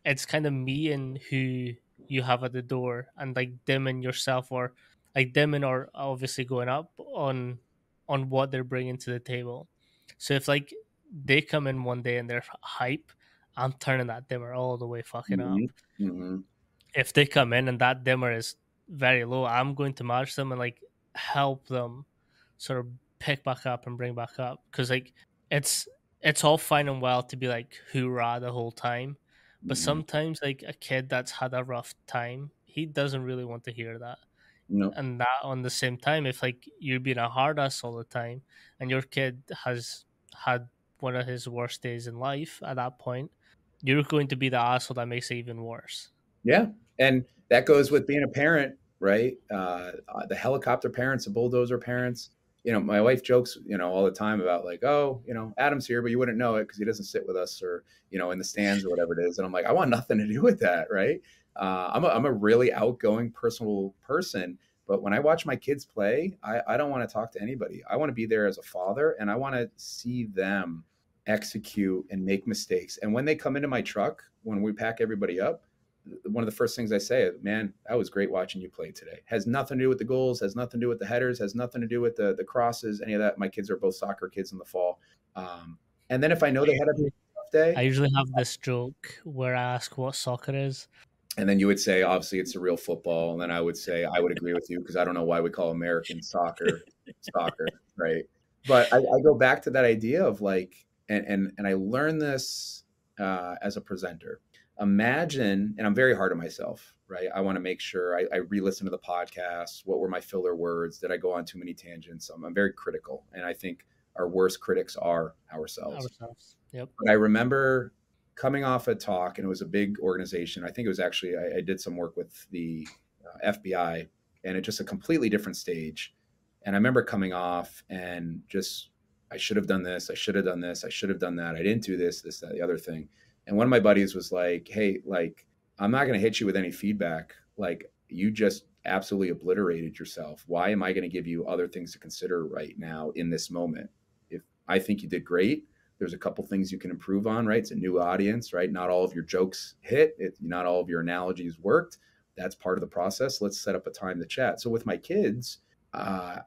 Speaker 1: it's kind of me and who you have at the door, and like dimming yourself, or like dimming or obviously going up on what they're bringing to the table. So if like they come in one day and they're hype, I'm turning that dimmer all the way fucking
Speaker 2: Mm-hmm.
Speaker 1: up.
Speaker 2: Mm-hmm.
Speaker 1: If they come in and that dimmer is very low, I'm going to match them and like help them sort of pick back up and bring back up. Because like it's it's all fine and well to be like hoorah the whole time, but
Speaker 2: Mm-hmm.
Speaker 1: sometimes like a kid that's had a rough time, he doesn't really want to hear that.
Speaker 2: No.
Speaker 1: And that on the same time, if like you're being a hard ass all the time and your kid has had one of his worst days in life at that point, you're going to be the asshole that makes it even worse.
Speaker 2: Yeah. And that goes with being a parent, right? The helicopter parents, the bulldozer parents. My wife jokes, all the time about like, oh, Adam's here, but you wouldn't know it because he doesn't sit with us or, in the stands or whatever it is. And I'm like, I want nothing to do with that, right? I'm a really outgoing, personal person. But when I watch my kids play, I don't want to talk to anybody. I want to be there as a father and I want to see them execute and make mistakes. And when they come into my truck, when we pack everybody up, one of the first things I say is, man, that was great watching you play today. Has nothing to do with the goals, has nothing to do with the headers, has nothing to do with the crosses, any of that. My kids are both soccer kids in the fall. Um, and then if I know they had a tough
Speaker 1: I
Speaker 2: day,
Speaker 1: usually have this joke where I ask what soccer is.
Speaker 2: and then you would say, obviously, it's a real football. And then I would say, I would agree with you because I don't know why we call American soccer, right? But I go back to that idea of like, and I learned this as a presenter. Imagine, and I'm very hard on myself, right? I want to make sure I re-listen to the podcast. What were my filler words? Did I go on too many tangents? I'm very critical, and I think our worst critics are ourselves.
Speaker 1: Ourselves. Yep.
Speaker 2: But I remember coming off a talk, and it was a big organization. I think it was actually I did some work with the FBI, and it's just a completely different stage. And I remember coming off and just I should have done this, I should have done this, I should have done that. I didn't do this, that, the other thing. And one of my buddies was like, "Hey, like I'm not going to hit you with any feedback. Like you just absolutely obliterated yourself. Why am I going to give you other things to consider right now in this moment? If I think you did great, there's a couple things you can improve on, right? It's a new audience, right? Not all of your jokes hit, not all of your analogies worked. That's part of the process. Let's set up a time to chat." So with my kids, uh,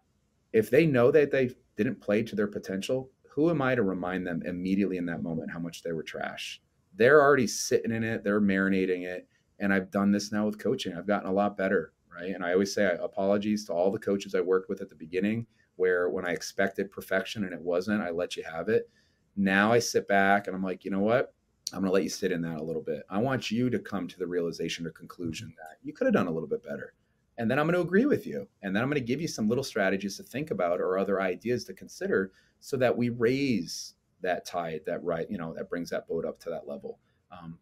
Speaker 2: if they know that they didn't play to their potential, who am I to remind them immediately in that moment how much they were trash? They're already sitting in it, they're marinating it. And I've done this now with coaching. I've gotten a lot better, right? And I always say apologies to all the coaches I worked with at the beginning, where when I expected perfection and it wasn't, I let you have it. Now I sit back and I'm like, you know what? I'm going to let you sit in that a little bit. I want you to come to the realization or conclusion that you could have done a little bit better. And then I'm going to agree with you. And then I'm going to give you some little strategies to think about or other ideas to consider so that we raise that tide, that brings that boat up to that level.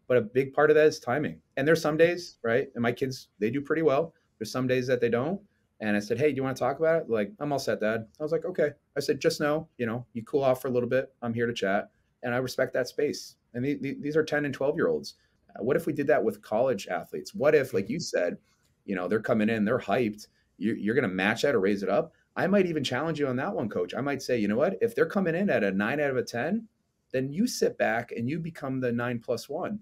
Speaker 2: But a big part of that is timing. And there's some days, right? And my kids, they do pretty well. There's some days that they don't. And I said, "Hey, do you want to talk about it?" Like, "I'm all set, Dad." I was like, "Okay." I said, "Just know, you cool off for a little bit. I'm here to chat." And I respect that space. And these are 10 and 12-year-olds. What if we did that with college athletes? What if, like you said, they're coming in, they're hyped. You're going to match that or raise it up. I might even challenge you on that one, coach. I might say, you know what? If they're coming in at a 9 out of a 10, then you sit back and you become the 9+1.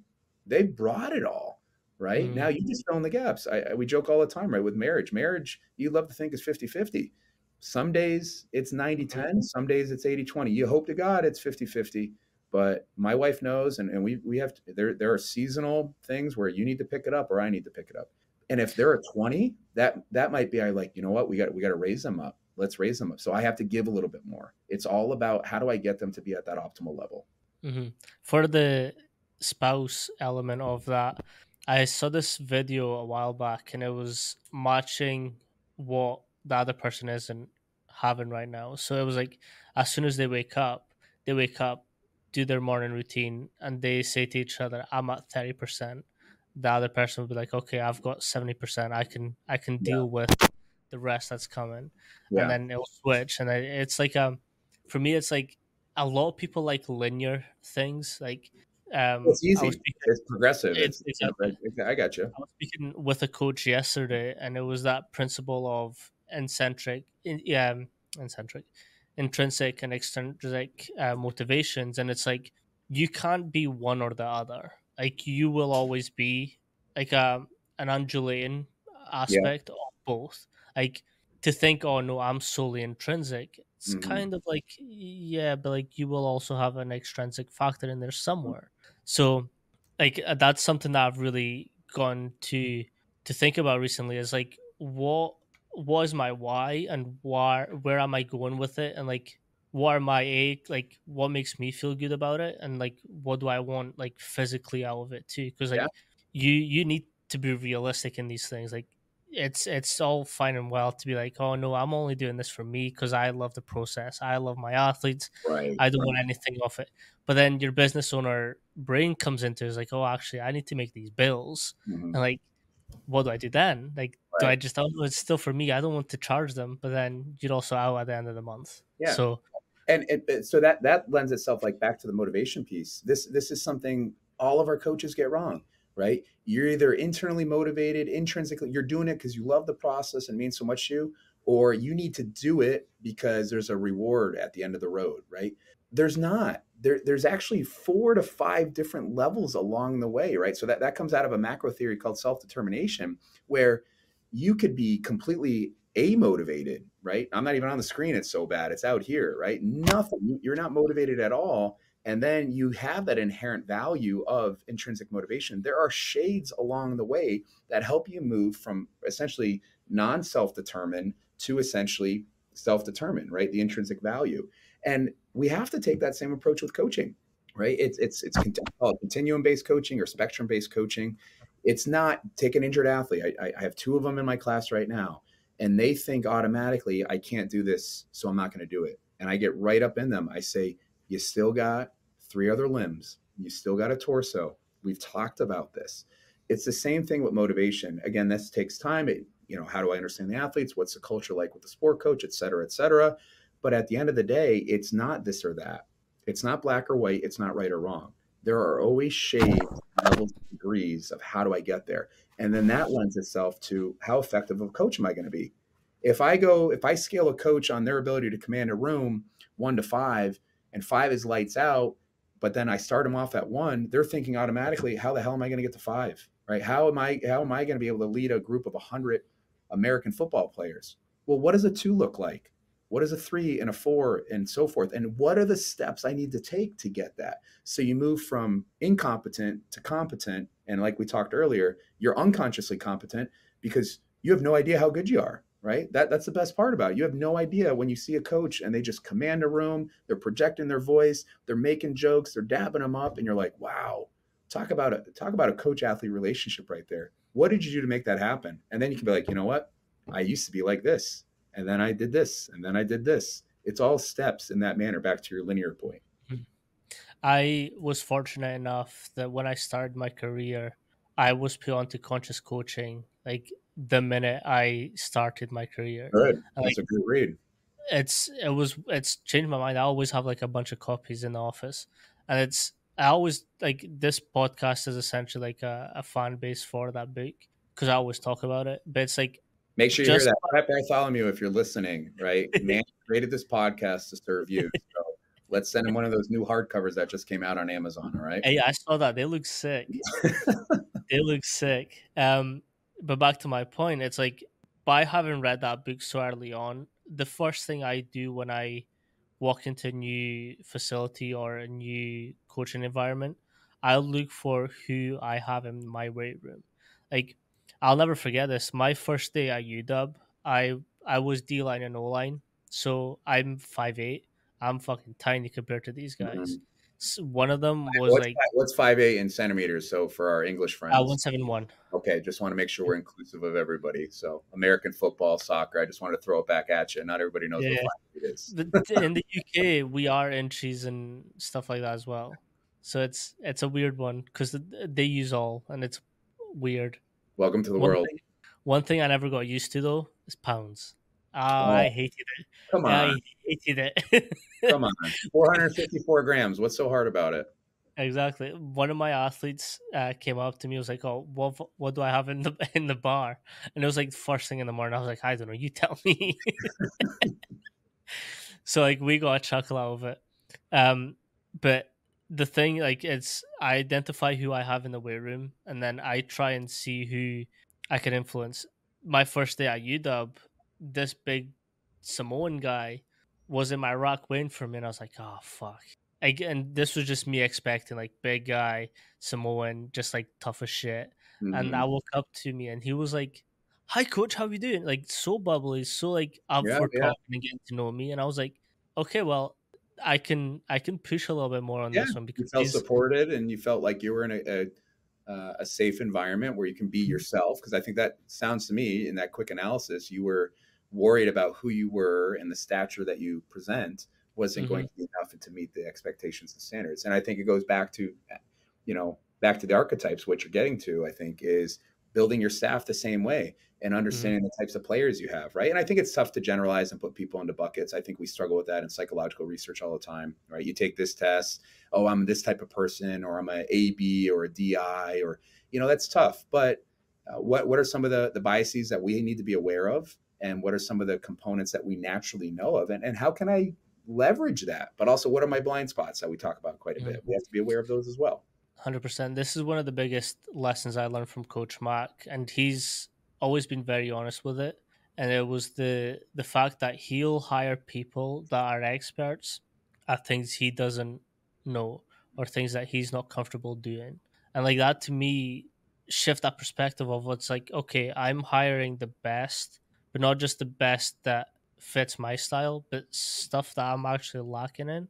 Speaker 2: They've brought it all, right? Now
Speaker 1: Mm.
Speaker 2: you just fill in the gaps. We joke all the time, right? With marriage, you love to think is 50-50. Some days it's 90-10. Some days it's 80-20. You hope to God it's 50-50. But my wife knows, and we have to, there are seasonal things where you need to pick it up or I need to pick it up. And if they're a 20, that might be, I like, you know what, we got to raise them up. Let's raise them up. So I have to give a little bit more. It's all about how do I get them to be at that optimal level.
Speaker 1: Hmm. For the spouse element of that, I saw this video a while back, and it was matching what the other person isn't having right now. So it was like, as soon as they wake up, do their morning routine, and they say to each other, "I'm at 30%." The other person will be like, "Okay, I've got 70%. I can
Speaker 2: Yeah.
Speaker 1: deal with the rest that's coming," and
Speaker 2: Yeah.
Speaker 1: then it'll switch, and it's like for me, it's like a lot of people like linear things. Like,
Speaker 2: It's
Speaker 1: I was
Speaker 2: easy.
Speaker 1: speaking.
Speaker 2: It's progressive.
Speaker 1: It's
Speaker 2: It's
Speaker 1: exactly.
Speaker 2: I got you.
Speaker 1: I was speaking with a coach yesterday, and it was that principle of incentric, intrinsic and extrinsic motivations, and it's like you can't be one or the other. Like you will always be like an undulating
Speaker 2: Yeah.
Speaker 1: aspect of both. Like to think, oh no, I'm solely intrinsic. It's
Speaker 2: Hmm.
Speaker 1: kind of like yeah, but like you will also have an extrinsic factor in there somewhere. So like that's something that I've really gone to think about recently is like what is my why and where am I going with it, and like what are my like what makes me feel good about it, and like what do I want like physically out of it too, because
Speaker 2: Yeah.
Speaker 1: like you need to be realistic in these things. Like it's all fine and well to be like, oh no, I'm only doing this for me because I love the process, I love my athletes,
Speaker 2: Right.
Speaker 1: I don't
Speaker 2: Right.
Speaker 1: want anything off it. But then your business owner brain comes into is like, oh, actually, I need to make these bills,
Speaker 2: Hmm.
Speaker 1: and like, what do I do then? Like, do I
Speaker 2: Right.
Speaker 1: just, oh, no, it's still for me. I don't want to charge them, but then you're also out at the end of the month.
Speaker 2: Yeah.
Speaker 1: So,
Speaker 2: And so that lends itself like back to the motivation piece. This is something all of our coaches get wrong, right? You're either internally motivated, intrinsically, you're doing it because you love the process and means so much to you, or you need to do it because there's a reward at the end of the road, right? There's not. There's actually 4 to 5 different levels along the way, right? So that comes out of a macro theory called self-determination, where you could be completely amotivated, right? I'm not even on the screen. It's so bad. It's out here, right? Nothing. You're not motivated at all. And then you have that inherent value of intrinsic motivation. There are shades along the way that help you move from essentially non self determined to essentially self determined, right? The intrinsic value. And we have to take that same approach with coaching, right? It's called continuum based coaching or spectrum based coaching. It's not take an injured athlete. I have 2 of them in my class right now, and they think automatically, I can't do this, so I'm not going to do it. And I get right up in them. I say, you still got 3 other limbs. You still got a torso. We've talked about this. It's the same thing with motivation. Again, this takes time. How do I understand the athletes? What's the culture like with the sport coach, et cetera, et cetera. But at the end of the day, it's not this or that. It's not black or white. It's not right or wrong. There are always shades, levels, degrees of how do I get there. And then that lends itself to how effective of a coach am I going to be? If I scale a coach on their ability to command a room 1 to 5, and 5 is lights out, but then I start them off at 1, they're thinking automatically, how the hell am I going to get to 5? Right? How am I going to be able to lead a group of 100 American football players? Well, what does a 2 look like? What is a 3 and a 4 and so forth? And what are the steps I need to take to get that? So you move from incompetent to competent. And like we talked earlier, you're unconsciously competent because you have no idea how good you are, right? That's the best part about it. You have no idea when you see a coach and they just command a room, they're projecting their voice, they're making jokes, they're dabbing them up, and you're like, wow, talk about a coach athlete relationship right there. What did you do to make that happen? And then you can be like, you know what? I used to be like this, and then I did this, and then I did this. It's all steps in that manner. Back to your linear point.
Speaker 1: I was fortunate enough that when I started my career, I was put onto conscious coaching like the minute I started my career.
Speaker 2: Good.
Speaker 1: Like
Speaker 2: That's a good read.
Speaker 1: it's changed my mind. I always have like a bunch of copies in the office, and it's I always like this podcast is essentially like a fan base for that book because I always talk about it. But it's like
Speaker 2: Make sure you hear
Speaker 1: just
Speaker 2: that. Pat Bartholomew, if you're listening, right? Man created this podcast to serve you. So let's send him one of those new hardcovers that just came out on Amazon. All right.
Speaker 1: hey, I saw that they look sick. They look sick. But back to my point, it's like by having read that book so early on, the first thing I do when I walk into a new facility or a new coaching environment, I'll look for who I have in my weight room. Like I'll never forget this. My first day at UW, I was D line and O line, so I'm 5'8". I'm fucking tiny compared to these guys.
Speaker 2: Mhm.
Speaker 1: One of them was like
Speaker 2: What's 5'8" in centimeters? So for our English friends,
Speaker 1: 171.
Speaker 2: okay, just want to make sure we're inclusive of everybody. So American football, soccer. I just wanted to throw it back at you. Not everybody knows what
Speaker 1: Yeah,
Speaker 2: 5'8" is.
Speaker 1: but in the UK we are inches and stuff like that as well. So it's a weird one because they use all, and it's weird.
Speaker 2: Welcome to the
Speaker 1: One
Speaker 2: world.
Speaker 1: thing, one thing I never got used to though is pounds. Oh,
Speaker 2: Oh,
Speaker 1: I hated it.
Speaker 2: come on,
Speaker 1: I hated it.
Speaker 2: come on. 454 grams. What's so hard about it?
Speaker 1: Exactly. One of my athletes came up to me. Was like, "Oh, what do I have in the bar?" And it was like first thing in the morning. I was like, "I don't know. You tell me." So like we got a chuckle out of it. But the thing, like, it's I identify who I have in the weight room, and then I try and see who I can influence. My first day at UW, this big Samoan guy was in my rack waiting for me, and I was like, "Oh fuck!" And this was just me expecting like big guy Samoan, just like tough as shit. And
Speaker 2: Hmm.
Speaker 1: I woke up to me, and he was like, "Hi, coach, how you doing?" Like so bubbly, so like up
Speaker 2: Yeah,
Speaker 1: for
Speaker 2: yeah,
Speaker 1: talking and getting to know me. And I was like, "Okay, well, I can push a little bit more on
Speaker 2: yeah.
Speaker 1: this one
Speaker 2: You
Speaker 1: because
Speaker 2: felt supported, and you felt like you were in a safe environment where you can be yourself. Because I think that sounds to me, in that quick analysis, you were worried about who you were and the stature that you present wasn't going
Speaker 1: Mhm,
Speaker 2: to be enough to meet the expectations and standards. And I think it goes back to, back to the archetypes. What you're getting to, I think, is building your staff the same way and
Speaker 1: mhm,
Speaker 2: understanding the types of players you have, right? And I think it's tough to generalize and put people into buckets. I think we struggle with that in psychological research all the time, right? You take this test, oh, I'm this type of person, or I'm a AB or a DI, or that's tough. But what are some of the biases that we need to be aware of, and what are some of the components that we naturally know of, and how can I leverage that? But also, what are my blind spots that we talk about quite a
Speaker 1: mhm.
Speaker 2: bit? We have to be aware of those as well.
Speaker 1: 100%. This is one of the biggest lessons I learned from Coach Mack, and he's always been very honest with it. And it was the fact that he'll hire people that are experts at things he doesn't know, or things that he's not comfortable doing. And like that, to me, shift that perspective of what's like, okay, I'm hiring the best, but not just the best that fits my style, but stuff that I'm actually lacking in,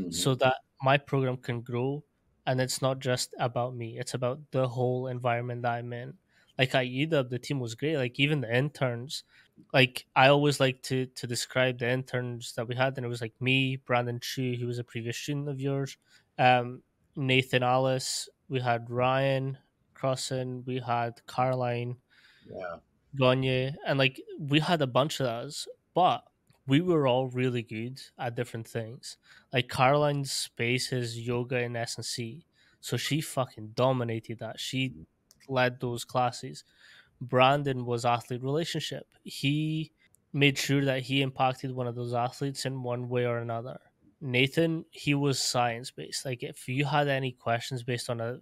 Speaker 1: so
Speaker 2: Hmm.
Speaker 1: that my program can grow. And it's not just about me, it's about the whole environment that I'm in. Like at UW, the team was great. Like even the interns, like I always like to describe the interns that we had, and it was like me, Brandon Chu, who was a previous student of yours, um, Nathan Alice, we had Ryan Crossan, we had Caroline
Speaker 2: Yeah,
Speaker 1: Gagne, and like we had a bunch of those, but we were all really good at different things. Like Caroline's space is yoga and S&C, so she fucking dominated that. She led those classes. Brandon was athlete relationship. He made sure that he impacted one of those athletes in one way or another. Nathan, he was science based. Like if you had any questions based on a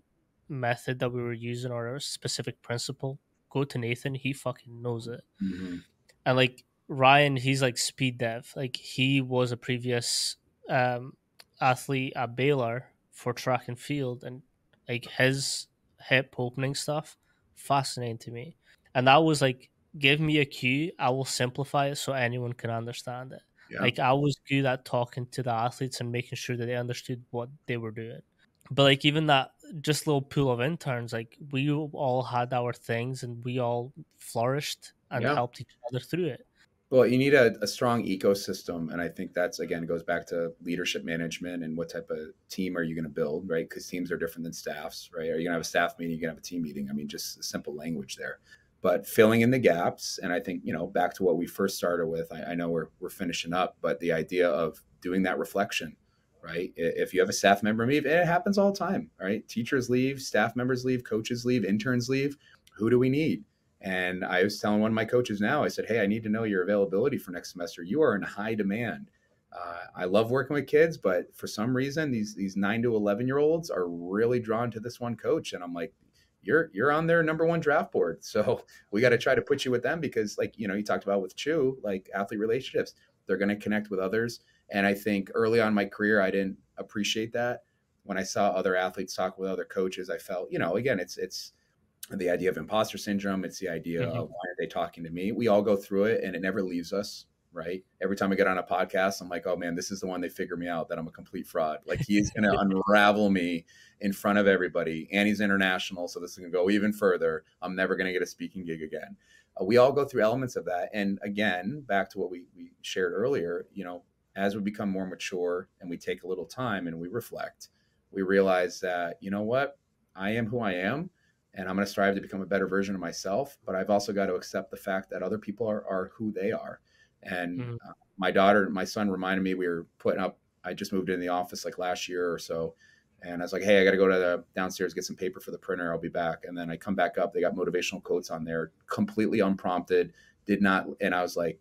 Speaker 1: method that we were using or a specific principle, go to Nathan. He fucking knows it.
Speaker 2: hmm,
Speaker 1: And like Ryan, he's like speed dev. Like he was a previous um, athlete at Baylor for track and field, and like his hip opening stuff, fascinating to me. And that was like, give me a cue, I will simplify it so anyone can understand it.
Speaker 2: yeah,
Speaker 1: Like I was good at talking to the athletes and making sure that they understood what they were doing. But like even that just little pool of interns, like we all had our things and we all flourished and
Speaker 2: yeah.
Speaker 1: helped each other through it.
Speaker 2: Well, you need a strong ecosystem, and I think that's again goes back to leadership management and what type of team are you going to build, right? Because teams are different than staffs, right? Are you going to have a staff meeting? You're going to have a team meeting. I mean, just simple language there, but filling in the gaps. And I think back to what we first started with. I know we're finishing up, but the idea of doing that reflection, right? If you have a staff member leave, it happens all the time, right? Teachers leave, staff members leave, coaches leave, interns leave. Who do we need? And I was telling one of my coaches now, I said, hey, I need to know your availability for next semester. You are in high demand. I love working with kids, but for some reason, these 9 to 11-year-olds are really drawn to this one coach. And I'm like, you're on their number one draft board. So we got to try to put you with them because, like, you talked about with Chu, like athlete relationships, they're going to connect with others. And I think early on in my career, I didn't appreciate that. When I saw other athletes talk with other coaches, I felt, again, it's the idea of imposter syndrome. It's the idea
Speaker 1: Hmm.
Speaker 2: of why are they talking to me? We all go through it and it never leaves us, right? Every time I get on a podcast, I'm like, oh man, this is the one they figure me out that I'm a complete fraud. Like he is going to unravel me in front of everybody. And he's international. So this is going to go even further. I'm never going to get a speaking gig again. We all go through elements of that. And again, back to what we shared earlier, as we become more mature and we take a little time and we reflect, we realize that, you know what? I am who I am and I'm going to strive to become a better version of myself. But I've also got to accept the fact that other people are who they are. And
Speaker 1: Hmm.
Speaker 2: my son reminded me, we were putting up, I just moved in the office like last year or so. And I was like, hey, I got to go to the downstairs, get some paper for the printer. I'll be back. And then I come back up. They got motivational quotes on there, completely unprompted, did not. And I was like,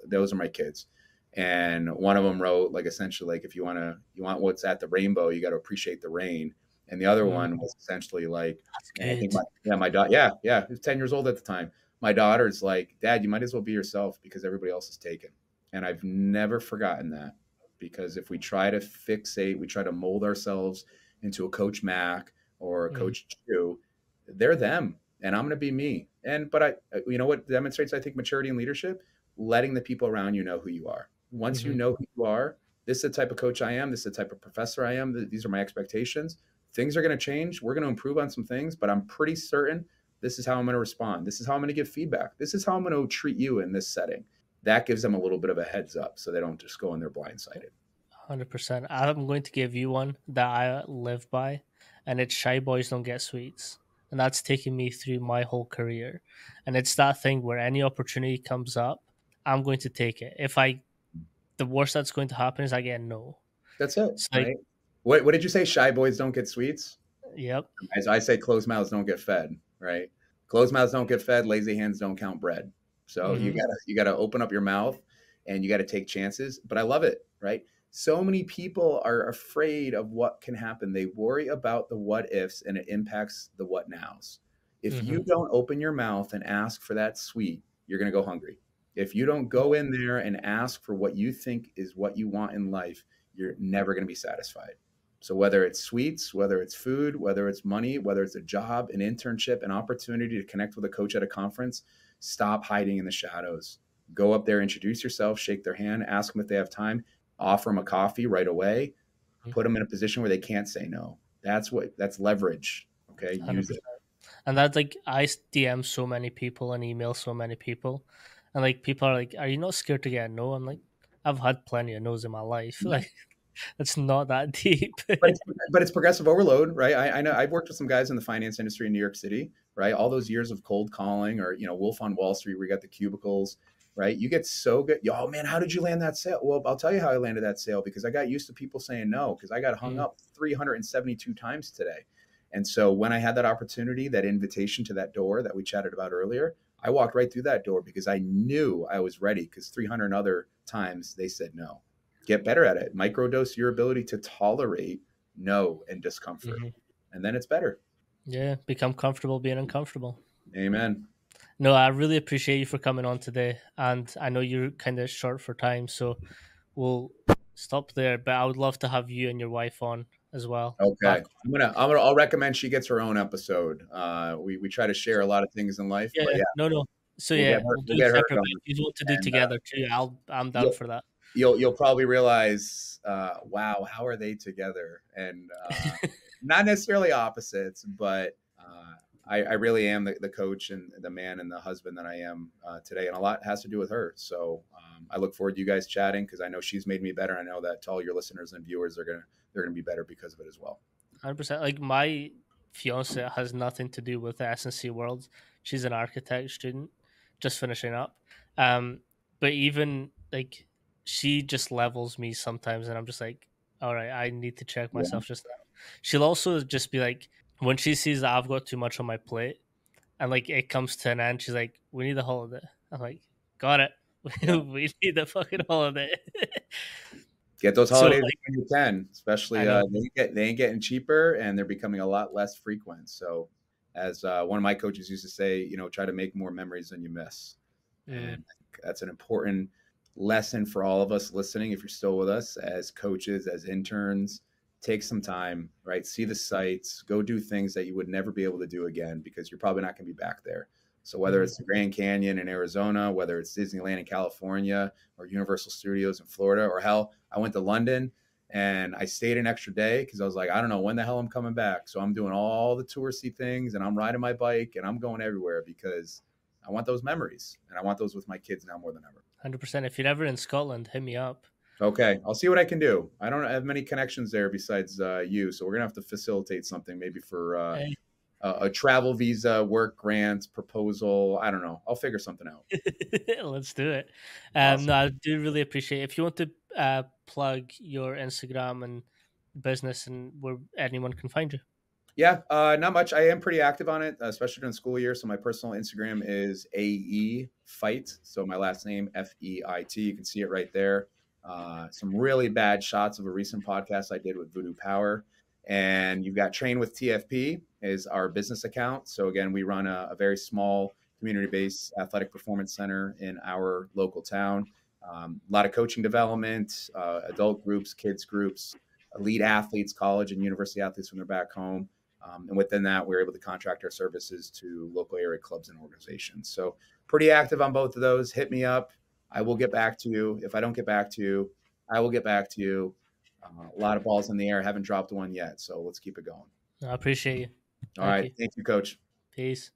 Speaker 2: those are my kids. And one of them wrote like, essentially like, if you want what's at the rainbow, you got to appreciate the rain. And the other
Speaker 1: Hmm.
Speaker 2: one was essentially like,
Speaker 1: That's
Speaker 2: and I think
Speaker 1: good.
Speaker 2: my daughter, yeah, he was 10 years old at the time. My daughter's like, Dad, you might as well be yourself because everybody else is taken. And I've never forgotten that, because if we try to fixate, we try to mold ourselves into a Coach Mac or a
Speaker 1: Hmm.
Speaker 2: Coach Q, they're them and I'm going to be me. But you know what demonstrates, I think, maturity and leadership? Letting the people around you know who you are. Once you
Speaker 1: Hmm.
Speaker 2: know who you are, this is the type of coach I am, this is the type of professor I am, these are my expectations. Things are going to change. We're going to improve on some things, but I'm pretty certain this is how I'm going to respond. This is how I'm going to give feedback. This is how I'm going to treat you in this setting. That gives them a little bit of a heads up so they don't just go in there blindsided.
Speaker 1: 100%. I'm going to give you one that I live by, and it's shy boys don't get sweets. And that's taken me through my whole career. And it's that thing where any opportunity comes up, I'm going to take it. The worst that's going to happen is I get a no.
Speaker 2: That's it,
Speaker 1: It's like,
Speaker 2: right? What did you say? Shy boys don't get sweets?
Speaker 1: yep.
Speaker 2: As I say, closed mouths don't get fed, right? Closed mouths don't get fed. Lazy hands don't count bread. So you
Speaker 1: Hmm.
Speaker 2: gotta you gotta open up your mouth and you gotta take chances. But I love it, right? So many people are afraid of what can happen. They worry about the what ifs and it impacts the what nows. If
Speaker 1: Hmm.
Speaker 2: you don't open your mouth and ask for that sweet, you're gonna go hungry. If you don't go in there and ask for what you think is what you want in life, you're never gonna be satisfied. So whether it's sweets, whether it's food, whether it's money, whether it's a job, an internship, an opportunity to connect with a coach at a conference, stop hiding in the shadows. Go up there, introduce yourself, shake their hand, ask them if they have time, offer them a coffee right away, put them in a position where they can't say no. That's leverage. Okay, use it.
Speaker 1: 100%. And that's like, DM so many people and email so many people. And like, people are like, are you not scared to get a no? I'm like, I've had plenty of no's in my life. Like, it's not that deep.
Speaker 2: but it's but it's progressive overload, right? I know I've worked with some guys in the finance industry in New York City, right? All those years of cold calling, or Wolf on Wall Street, where you got the cubicles, right? You get so good. Oh man, how did you land that sale? Well, I'll tell you how I landed that sale, because I got used to people saying no, because I got hung
Speaker 1: Mm,
Speaker 2: up 372 times today. And so when I had that opportunity, that invitation to that door that we chatted about earlier, I walked right through that door because I knew I was ready, because 300 other times they said no. Get better at it. Microdose your ability to tolerate no and discomfort.
Speaker 1: mhm.
Speaker 2: And then it's better.
Speaker 1: Yeah, become comfortable being uncomfortable.
Speaker 2: Amen.
Speaker 1: No, I really appreciate you for coming on today. And I know you're kind of short for time, so we'll stop there. But I would love to have you and your wife on as well. Back.
Speaker 2: Okay. I'll recommend she gets her own episode. We try to share a lot of things in life, but
Speaker 1: Yeah,
Speaker 2: yeah,
Speaker 1: no, no. So yeah, we'll do
Speaker 2: we'll
Speaker 1: it
Speaker 2: get her
Speaker 1: separate. But
Speaker 2: going.
Speaker 1: if you want to do
Speaker 2: And
Speaker 1: together too, I'm down
Speaker 2: you'll
Speaker 1: for that.
Speaker 2: you'll probably realize, wow, how are they together? And not necessarily opposites, but I really am the coach and the man and the husband that I am today, and a lot has to do with her. So I look forward to you guys chatting, because I know she's made me better. I know that to all your listeners and viewers, they're gonna be better because of it as well.
Speaker 1: 100%. Like, my fiance has nothing to do with the S&C world. She's an architect student, just finishing up. Um, but even like, she just levels me sometimes, and I'm just like, all right, I need to check
Speaker 2: Yeah.
Speaker 1: myself just now. She'll also just be like, when she sees that I've got too much on my plate, and like it comes to an end, she's like, "We need a holiday." I'm like, "Got it.
Speaker 2: Yeah.
Speaker 1: We need a fucking holiday."
Speaker 2: Get those
Speaker 1: So
Speaker 2: holidays
Speaker 1: like,
Speaker 2: when you can, especially
Speaker 1: I know.
Speaker 2: they ain't getting cheaper and they're becoming a lot less frequent. So, as one of my coaches used to say, try to make more memories than you miss.
Speaker 1: Mm,
Speaker 2: And I think that's an important lesson for all of us listening. If you're still with us as coaches, as interns, take some time, right? See the sights, go do things that you would never be able to do again because you're probably not going to be back there. So whether it's the Grand Canyon in Arizona, whether it's Disneyland in California, or Universal Studios in Florida, or hell, I went to London and I stayed an extra day because I was like, I don't know when the hell I'm coming back. So I'm doing all the touristy things and I'm riding my bike and I'm going everywhere because I want those memories and I want those with my kids now more than ever.
Speaker 1: 100%. If you're ever in Scotland, hit me up.
Speaker 2: Okay, I'll see what I can do. I don't have many connections there besides you, so we're gonna have to facilitate something maybe for
Speaker 1: Hey.
Speaker 2: a travel visa, work grant, proposal. I don't know. I'll figure something out.
Speaker 1: Let's do it.
Speaker 2: Awesome.
Speaker 1: No, I do really appreciate it. If you want to plug your Instagram and business and where anyone can find you.
Speaker 2: Yeah, not much. I am pretty active on it, especially during school year. So my personal Instagram is AE Feit. So my last name FEIT. You can see it right there. Some really bad shots of a recent podcast I did with Voodoo Power. And you've got Train with TFP is our business account. So again, we run a very small community-based athletic performance center in our local town. A lot of coaching development, adult groups, kids groups, elite athletes, college and university athletes when they're back home. And within that, we're able to contract our services to local area clubs and organizations. So pretty active on both of those. Hit me up. I will get back to you. If I don't get back to you, I will get back to you. A lot of balls in the air. Haven't dropped one yet. So let's keep it going.
Speaker 1: I appreciate you.
Speaker 2: All right. Thank you, Coach.
Speaker 1: Peace.